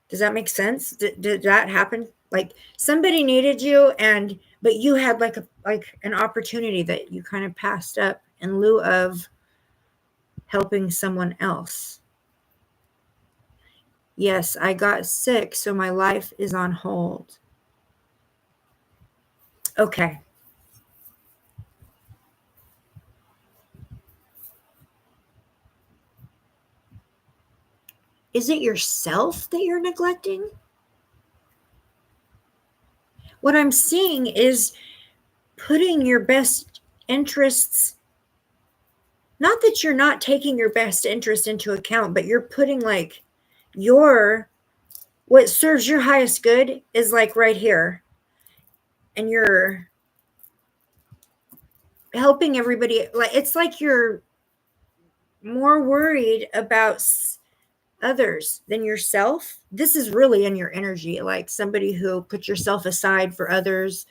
Does that make sense? Did that happen? Like, somebody needed you, but you had like an opportunity that you kind of passed up in lieu of helping someone else. Yes, I got sick, so my life is on hold. Okay. Is it yourself that you're neglecting? What I'm seeing is putting your best interests, not that you're not taking your best interest into account, but you're putting like what serves your highest good is like right here. And you're helping everybody. Like, it's like you're more worried about others than yourself. This is really in your energy, like somebody who puts yourself aside for others,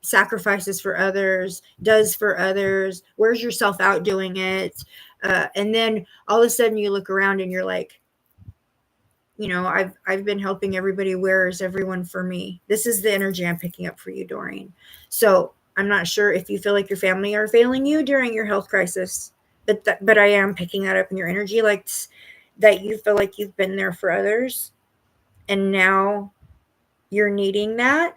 sacrifices for others, does for others, wears yourself out doing it. And then all of a sudden you look around and you're like, I've been helping everybody. Where is everyone for me? This is the energy I'm picking up for you, Doreen. So I'm not sure if you feel like your family are failing you during your health crisis. but I am picking that up in your energy, like that you feel like you've been there for others and now you're needing that.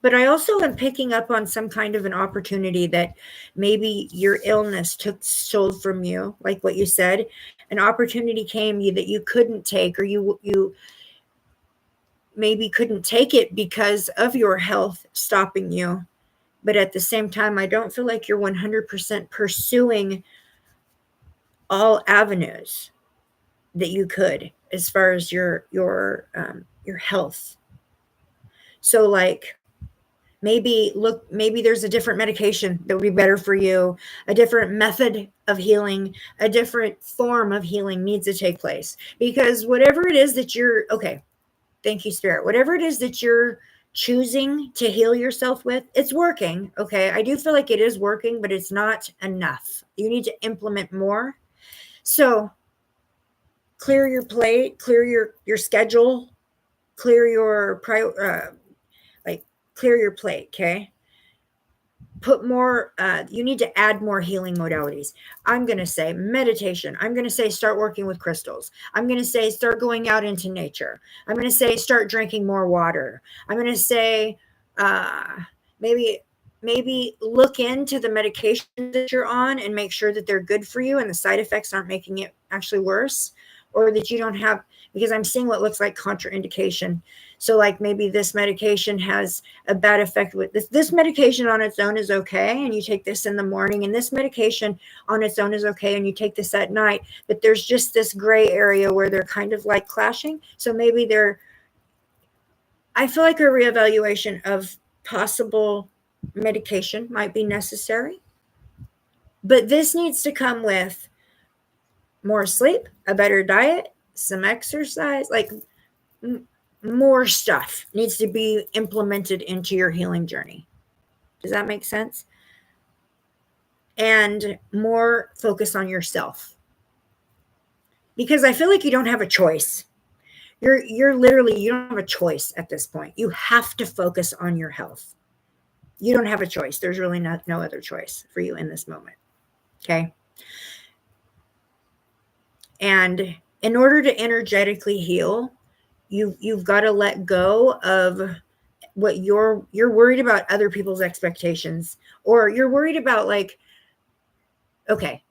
But I also am picking up on some kind of an opportunity that maybe your illness took sold from you, like what you said. An opportunity came you that you couldn't take, or you maybe couldn't take it because of your health stopping you. But at the same time, I don't feel like you're 100% pursuing all avenues that you could as far as your health. So like maybe there's a different medication that would be better for you, a different method of healing, a different form of healing needs to take place, because whatever it is that you're okay, thank you spirit, whatever it is that you're choosing to heal yourself with, it's working. Okay, I do feel like it is working, but it's not enough. You need to implement more. So clear your plate, clear your schedule, clear your like clear your plate. Okay, put more you need to add more healing modalities. I'm going to say meditation. I'm going to say start working with crystals. I'm going to say start going out into nature. I'm going to say start drinking more water. I'm going to say uh maybe look into the medications that you're on and make sure that they're good for you and the side effects aren't making it actually worse, or that you don't have, because I'm seeing what looks like contraindication. So like maybe this medication has a bad effect with this medication on its own is okay and you take this in the morning, and this medication on its own is okay and you take this at night, but there's just this gray area where they're kind of like clashing. So maybe I feel like a reevaluation of possible medication might be necessary, but this needs to come with more sleep, a better diet, some exercise, like more stuff needs to be implemented into your healing journey. Does that make sense? And more focus on yourself, because I feel like you don't have a choice. You're literally, you don't have a choice at this point. You have to focus on your health. You don't have a choice. There's really no other choice for you in this moment. Okay. And in order to energetically heal, you've got to let go of what you're worried about other people's expectations, or you're worried about like, okay,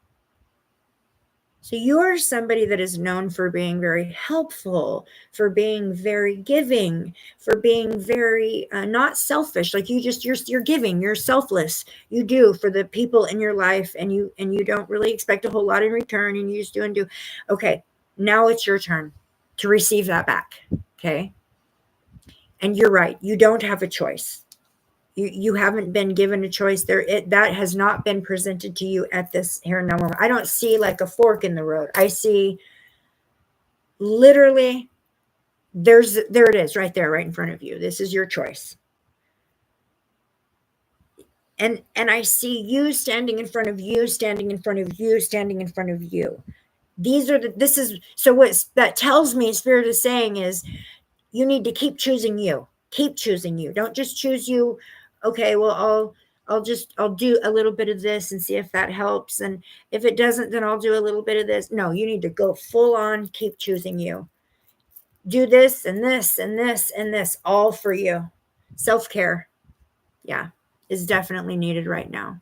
so you're somebody that is known for being very helpful, for being very giving, for being very not selfish. Like you're giving, you're selfless. You do for the people in your life, and you don't really expect a whole lot in return, and you just do and do. Okay, now it's your turn to receive that back. Okay, and you're right. You don't have a choice. You haven't been given a choice there. That has not been presented to you at this here and now moment. I don't see like a fork in the road. I see literally there it is right there, right in front of you. This is your choice. And I see you standing in front of you, standing in front of you, standing in front of you. This is so what that tells me Spirit is saying is you need to keep choosing you. Keep choosing you. Don't just choose you. Okay, well, I'll do a little bit of this and see if that helps. And if it doesn't, then I'll do a little bit of this. No, you need to go full on, keep choosing you. Do this and this and this and this, all for you. Self-care, yeah, is definitely needed right now.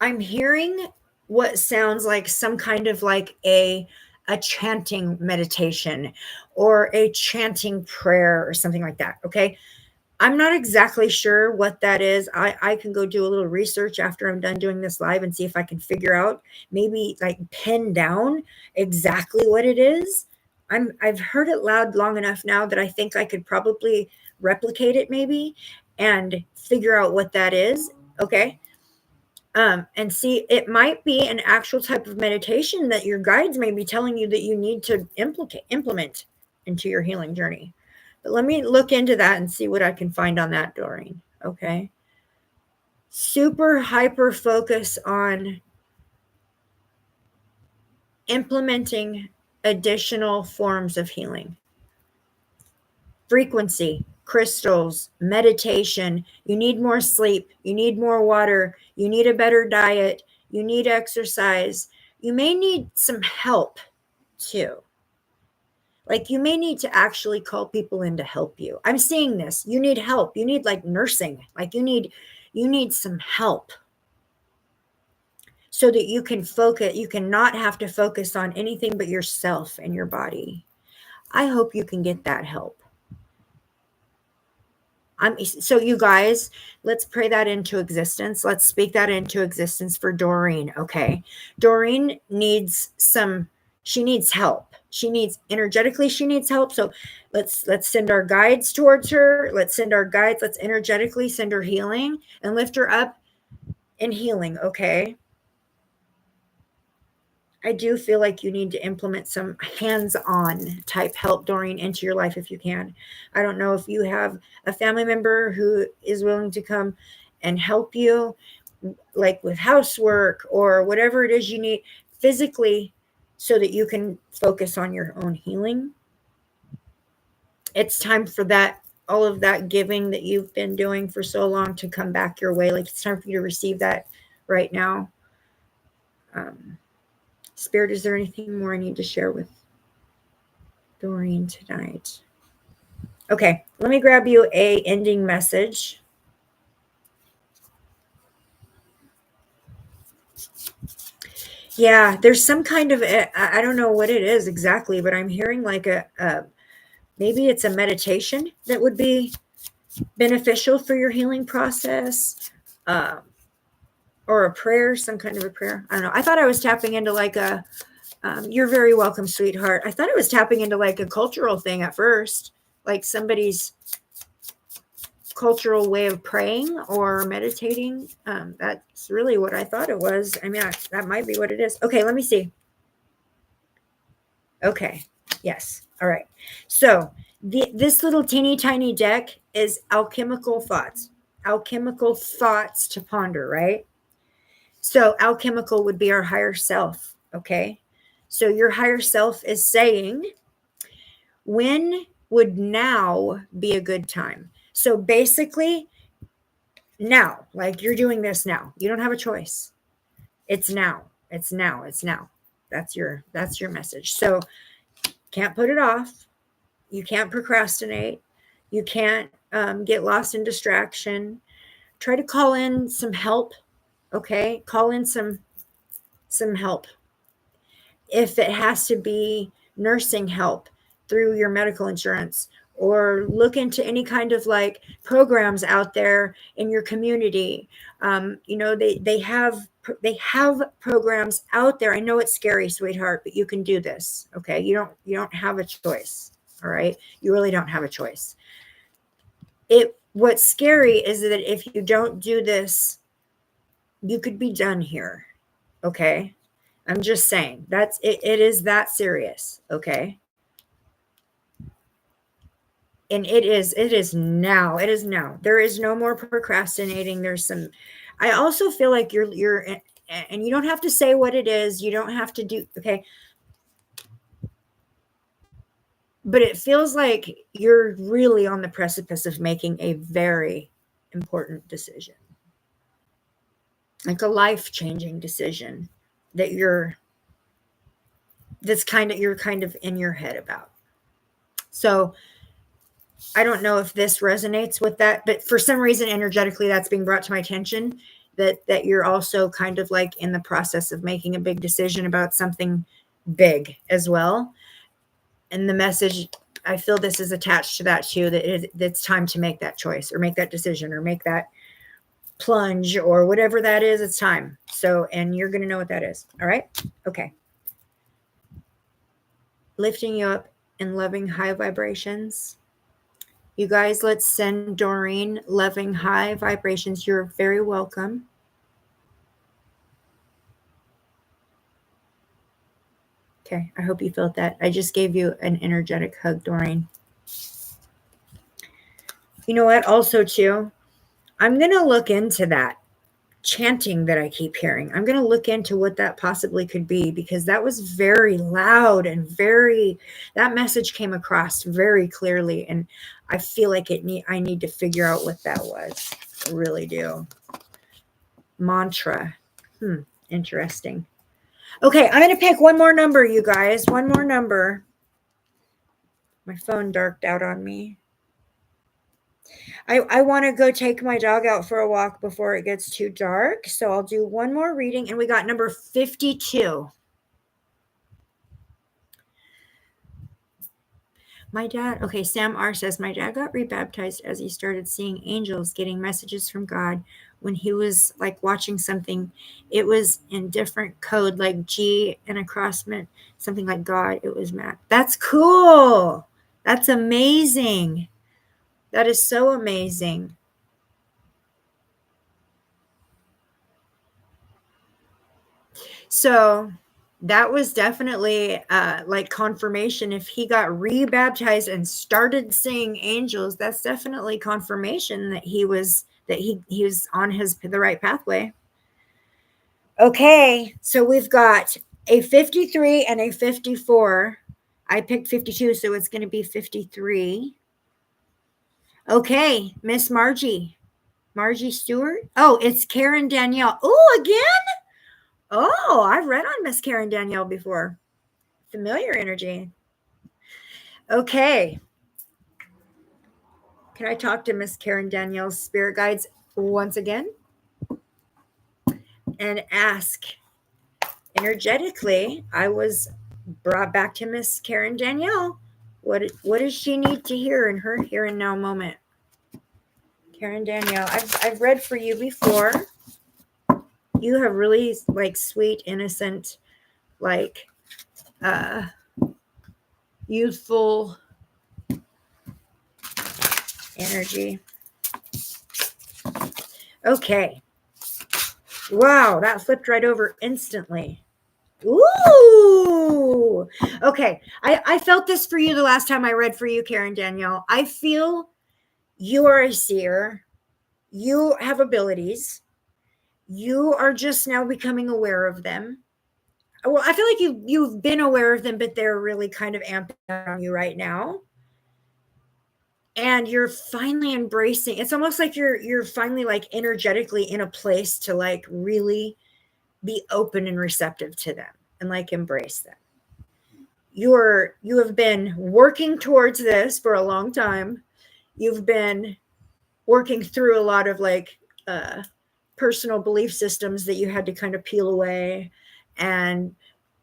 I'm hearing what sounds like some kind of like a chanting meditation or a chanting prayer or something like that. Okay. I'm not exactly sure what that is. I can go do a little research after I'm done doing this live and see if I can figure out, maybe like pin down exactly what it is. I've heard it loud long enough now that I think I could probably replicate it maybe and figure out what that is. Okay. And see, it might be an actual type of meditation that your guides may be telling you that you need to implement into your healing journey. But let me look into that and see what I can find on that, Doreen. Okay. Super hyper focus on implementing additional forms of healing. Frequency. crystals, meditation. You need more sleep. You need more water. You need a better diet. You need exercise. You may need some help too. Like you may need to actually call people in to help you. I'm seeing this. You need help. You need like nursing. Like you need some help so that you can focus. You cannot have to focus on anything but yourself and your body. I hope you can get that help. So you guys, let's pray that into existence. Let's speak that into existence for Doreen. Okay. Doreen needs she needs help. She needs energetically, she needs help. So let's send our guides towards her. Let's send our guides. Let's energetically send her healing and lift her up in healing. Okay. I do feel like you need to implement some hands-on type help, Doreen, into your life if you can. I don't know if you have a family member who is willing to come and help you, like with housework or whatever it is you need physically, so that you can focus on your own healing. It's time for that, all of that giving that you've been doing for so long to come back your way. Like it's time for you to receive that right now. Spirit, is there anything more I need to share with Doreen tonight? Okay, let me grab you a ending message. Yeah, there's some kind of, I don't know what it is exactly, but I'm hearing like maybe it's a meditation that would be beneficial for your healing process, or a prayer, some kind of a prayer. I don't know. I thought I was tapping into like you're very welcome, sweetheart. I thought I was tapping into like a cultural thing at first, like somebody's cultural way of praying or meditating. That's really what I thought it was. I mean, that might be what it is. Okay, let me see. Okay, yes. All right. So this little teeny tiny deck is alchemical thoughts. Alchemical thoughts to ponder, right? So alchemical would be our higher self, okay? So your higher self is saying, when would now be a good time? So basically, now, like you're doing this now. You don't have a choice. It's now. It's now. It's now. That's your message. So can't put it off. You can't procrastinate. You can't get lost in distraction. Try to call in some help. Okay, call in some help. If it has to be nursing help through your medical insurance, or look into any kind of like programs out there in your community. They have programs out there. I know it's scary, sweetheart, but you can do this. Okay, you don't have a choice. All right, you really don't have a choice. What's scary is that if you don't do this, you could be done here. Okay, I'm just saying that's it. It is that serious. Okay. And it is now. It is now. There is no more procrastinating. I also feel like you're, and you don't have to say what it is. You don't have to do, okay. But it feels like you're really on the precipice of making a very important decision. Like a life-changing decision that you're kind of in your head about. So I don't know if this resonates with that, but for some reason, energetically, that's being brought to my attention, that you're also kind of like in the process of making a big decision about something big as well. And the message, I feel this is attached to that too, that it's time to make that choice or make that decision or make that plunge or whatever that is. It's time. So, and you're going to know what that is. All right. Okay. Lifting you up in loving high vibrations. You guys, let's send Doreen loving high vibrations. You're very welcome. Okay, I hope you felt that. I just gave you an energetic hug, Doreen. You know what? Also, too, I'm going to look into that chanting that I keep hearing. I'm going to look into what that possibly could be, because that was very loud and that message came across very clearly. And I feel like I need to figure out what that was. I really do. Mantra. Interesting. Okay, I'm going to pick one more number, you guys. One more number. My phone darked out on me. I want to go take my dog out for a walk before it gets too dark. So I'll do one more reading. And we got number 52. My dad, okay, Sam R says, my dad got rebaptized as he started seeing angels, getting messages from God when he was like watching something. It was in different code, like G and a cross meant something like God. It was Matt. That's cool. That's amazing. That is so amazing. So that was definitely like confirmation. If he got rebaptized and started seeing angels, that's definitely confirmation that he was on the right pathway. Okay, so we've got a 53 and a 54. I picked 52, so it's going to be 53. Okay, Miss Margie Stewart. Oh, it's Karen Danielle. Oh, again? Oh, I've read on Miss Karen Danielle before. Familiar energy. Okay. Can I talk to Miss Karen Danielle's spirit guides once again? And ask energetically. I was brought back to Miss Karen Danielle. What does she need to hear in her here and now moment? Karen Danielle, I've read for you before. You have really like sweet, innocent, like youthful energy. Okay. Wow, that flipped right over instantly. Ooh. Okay. I felt this for you the last time I read for you, Karen Danielle. I feel you are a seer. You have abilities. You are just now becoming aware of them. Well, I feel like you've been aware of them, but they're really kind of amping on you right now. And you're finally embracing. It's almost like you're finally like energetically in a place to like really be open and receptive to them and like embrace them. You have been working towards this for a long time. You've been working through a lot of like personal belief systems that you had to kind of peel away and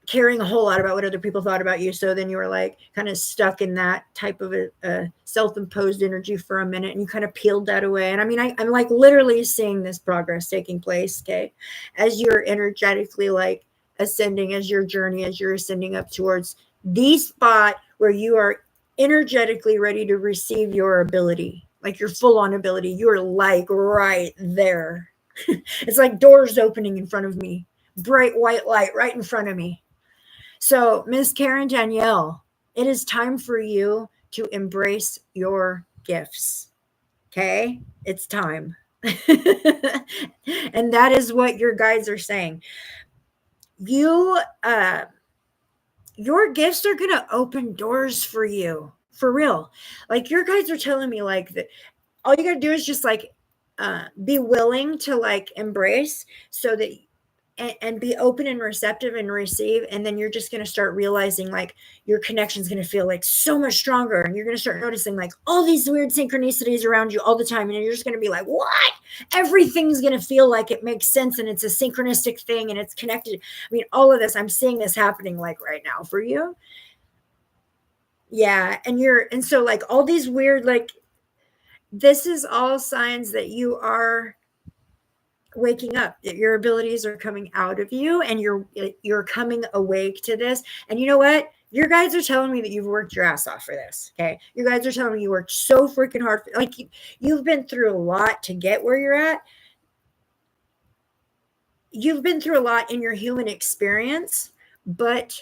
caring a whole lot about what other people thought about you. So then you were like kind of stuck in that type of a self-imposed energy for a minute, and you kind of peeled that away. And I mean, I'm like literally seeing this progress taking place, okay, as you're energetically like ascending, as your journey, as you're ascending up towards the spot where you are energetically ready to receive your ability, like your full-on ability. You're like right there. It's like doors opening in front of me, bright white light right in front of me. So, Miss Karen Danielle, it is time for you to embrace your gifts. Okay? It's time. And that is what your guides are saying. Your gifts are going to open doors for you. For real. Like your guides are telling me like that all you got to do is just like be willing to like embrace so that and be open and receptive and receive, and then you're just going to start realizing like your connection is going to feel like so much stronger, and you're going to start noticing like all these weird synchronicities around you all the time, and you're just going to be like, what? Everything's going to feel like it makes sense, and it's a synchronistic thing, and it's connected. I mean, all of this, I'm seeing this happening like right now for you. Yeah. And so like all these weird, like this is all signs that you are waking up, that your abilities are coming out of you, and you're coming awake to this. And you know what, your guides are telling me that you've worked your ass off for this. Okay, your guides are telling me you worked so freaking hard like you've been through a lot to get where you're at. You've been through a lot in your human experience, but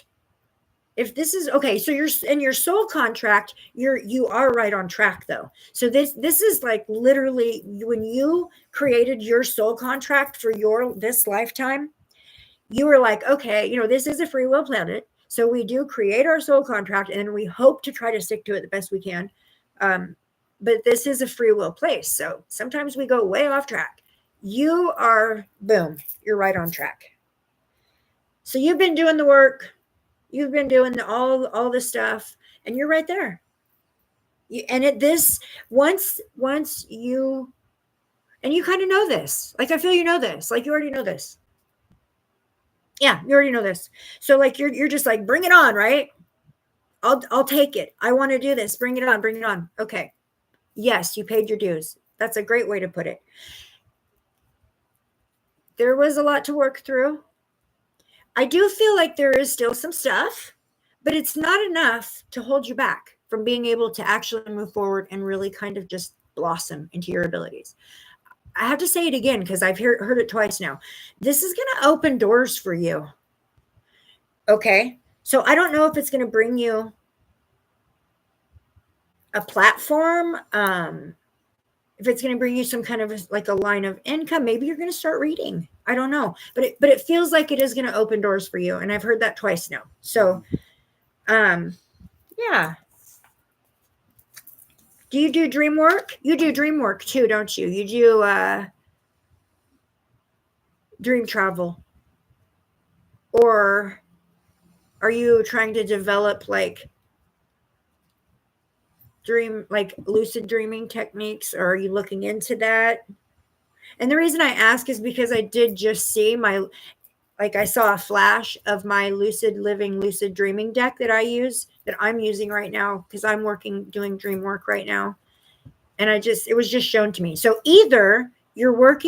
if this is okay, so you're in your soul contract, you are right on track though. So this is like literally when you created your soul contract for this lifetime, you were like, okay, this is a free will planet, so we do create our soul contract and we hope to try to stick to it the best we can. but this is a free will place. So sometimes we go way off track. You are, boom, you're right on track. So you've been doing the work, you've been doing all the stuff, and you're right there. And at this, once you, and you kind of know this, like I feel you know this, like you already know this. Yeah, you already know this. So like you're just like, bring it on, right? I'll take it. I want to do this. Bring it on, bring it on. Okay. Yes, you paid your dues. That's a great way to put it. There was a lot to work through. I do feel like there is still some stuff, but it's not enough to hold you back from being able to actually move forward and really kind of just blossom into your abilities. I have to say it again because I've heard it twice now. This is going to open doors for you. Okay. So I don't know if it's going to bring you a platform, if it's going to bring you some kind of like a line of income. Maybe you're going to start reading. I don't know, but it feels like it is going to open doors for you, and I've heard that twice now. So yeah. Do you do dream work? You do dream work too, don't you? You do dream travel, or are you trying to develop like lucid dreaming techniques, or are you looking into that? And the reason I ask is because I did just see I saw a flash of my lucid living, lucid dreaming deck that I'm using right now because I'm doing dream work right now. And it was just shown to me. So either you're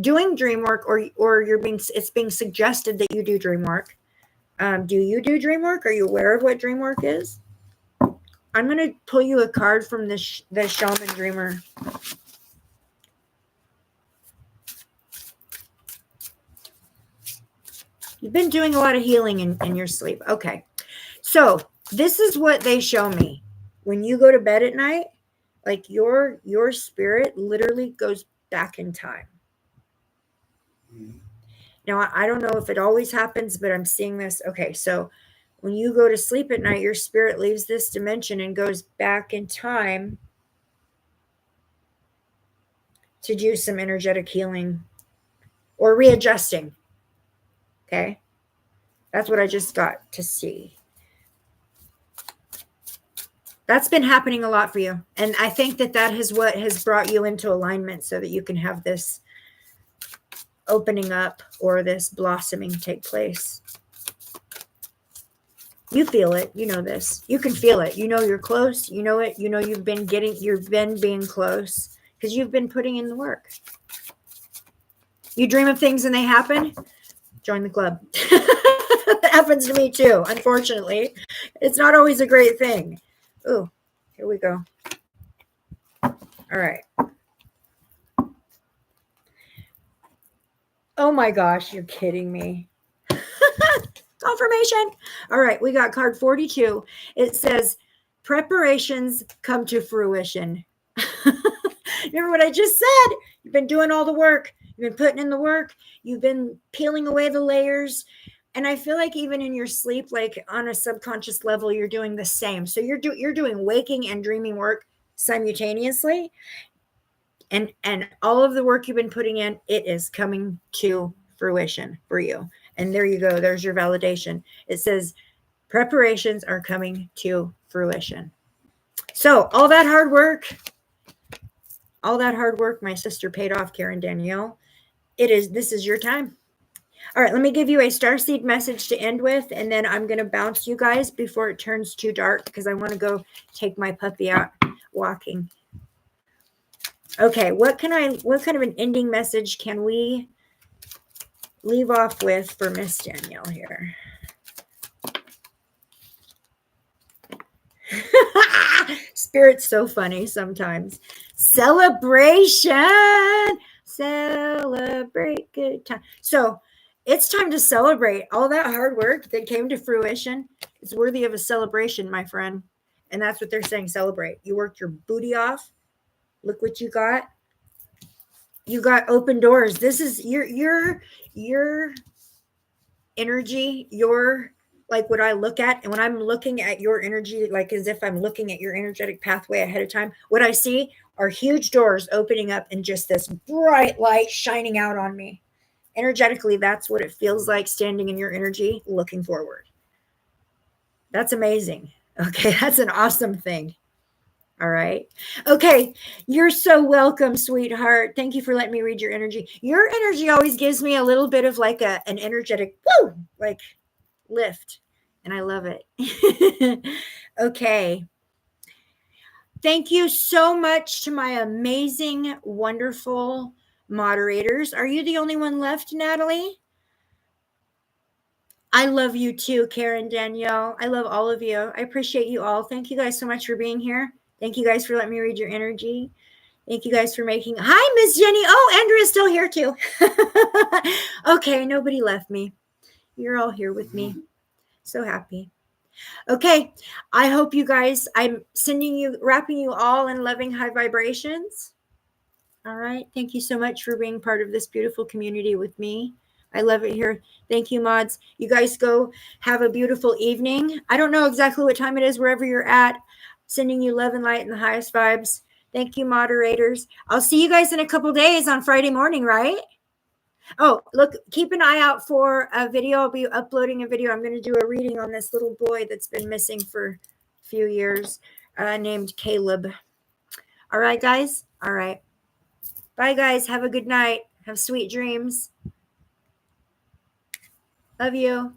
doing dream work, or it's being suggested that you do dream work. Do you do dream work? Are you aware of what dream work is? I'm going to pull you a card from the shaman dreamer. You've been doing a lot of healing in your sleep. Okay. So this is what they show me. When you go to bed at night, like your spirit literally goes back in time. Now, I don't know if it always happens, but I'm seeing this. Okay. So when you go to sleep at night, your spirit leaves this dimension and goes back in time to do some energetic healing or readjusting. Okay. That's what I just got to see. That's been happening a lot for you. And I think that is what has brought you into alignment so that you can have this opening up or this blossoming take place. You feel it. You know this. You can feel it. You know you're close. You know it. You know you've been being close because you've been putting in the work. You dream of things and they happen. Join the club. That happens to me too, unfortunately. It's not always a great thing. Oh, here we go. All right. Oh my gosh, you're kidding me. Confirmation. All right, we got card 42. It says, preparations come to fruition. Remember what I just said? You've been doing all the work. You've been putting in the work. You've been peeling away the layers. And I feel like even in your sleep, like on a subconscious level, you're doing the same. So you're doing waking and dreaming work simultaneously. And all of the work you've been putting in, it is coming to fruition for you. And there you go. There's your validation. It says preparations are coming to fruition. So all that hard work, my sister paid off, Karen Danielle. This is your time. All right, let me give you a starseed message to end with, and then I'm going to bounce you guys before it turns too dark because I want to go take my puppy out walking. Okay, what kind of an ending message can we leave off with for Miss Danielle here? Spirit's so funny sometimes. Celebration. Celebrate good time. So it's time to celebrate. All that hard work that came to fruition is worthy of a celebration, my friend. And that's what they're saying, celebrate. You worked your booty off. Look what you got. You got open doors. This is your energy, your like what I look at, and when I'm looking at your energy, like as if I'm looking at your energetic pathway ahead of time, what I see are huge doors opening up and just this bright light shining out on me. Energetically, that's what it feels like standing in your energy, looking forward. That's amazing. Okay, that's an awesome thing. All right. Okay. You're so welcome, sweetheart. Thank you for letting me read your energy. Your energy always gives me a little bit of like an energetic woo, like lift. And I love it. Okay. Thank you so much to my amazing, wonderful moderators. Are you the only one left, Natalie? I love you too, Karen, Danielle. I love all of you. I appreciate you all. Thank you guys so much for being here. Thank you guys for letting me read your energy. Thank you guys for making. Hi, Miss Jenny. Oh, Andrea's still here too. Okay, nobody left me. You're all here with me. So happy. Okay, I hope you guys, I'm sending you, wrapping you all in loving high vibrations. All right. Thank you so much for being part of this beautiful community with me. I love it here. Thank you, mods. You guys go have a beautiful evening. I don't know exactly what time it is wherever you're at. Sending you love and light and the highest vibes. Thank you, moderators. I'll see you guys in a couple days on Friday morning, right? Oh, look, keep an eye out for a video. I'll be uploading a video. I'm going to do a reading on this little boy that's been missing for a few years, named Caleb. All right, guys. All right. Bye, guys. Have a good night. Have sweet dreams. Love you.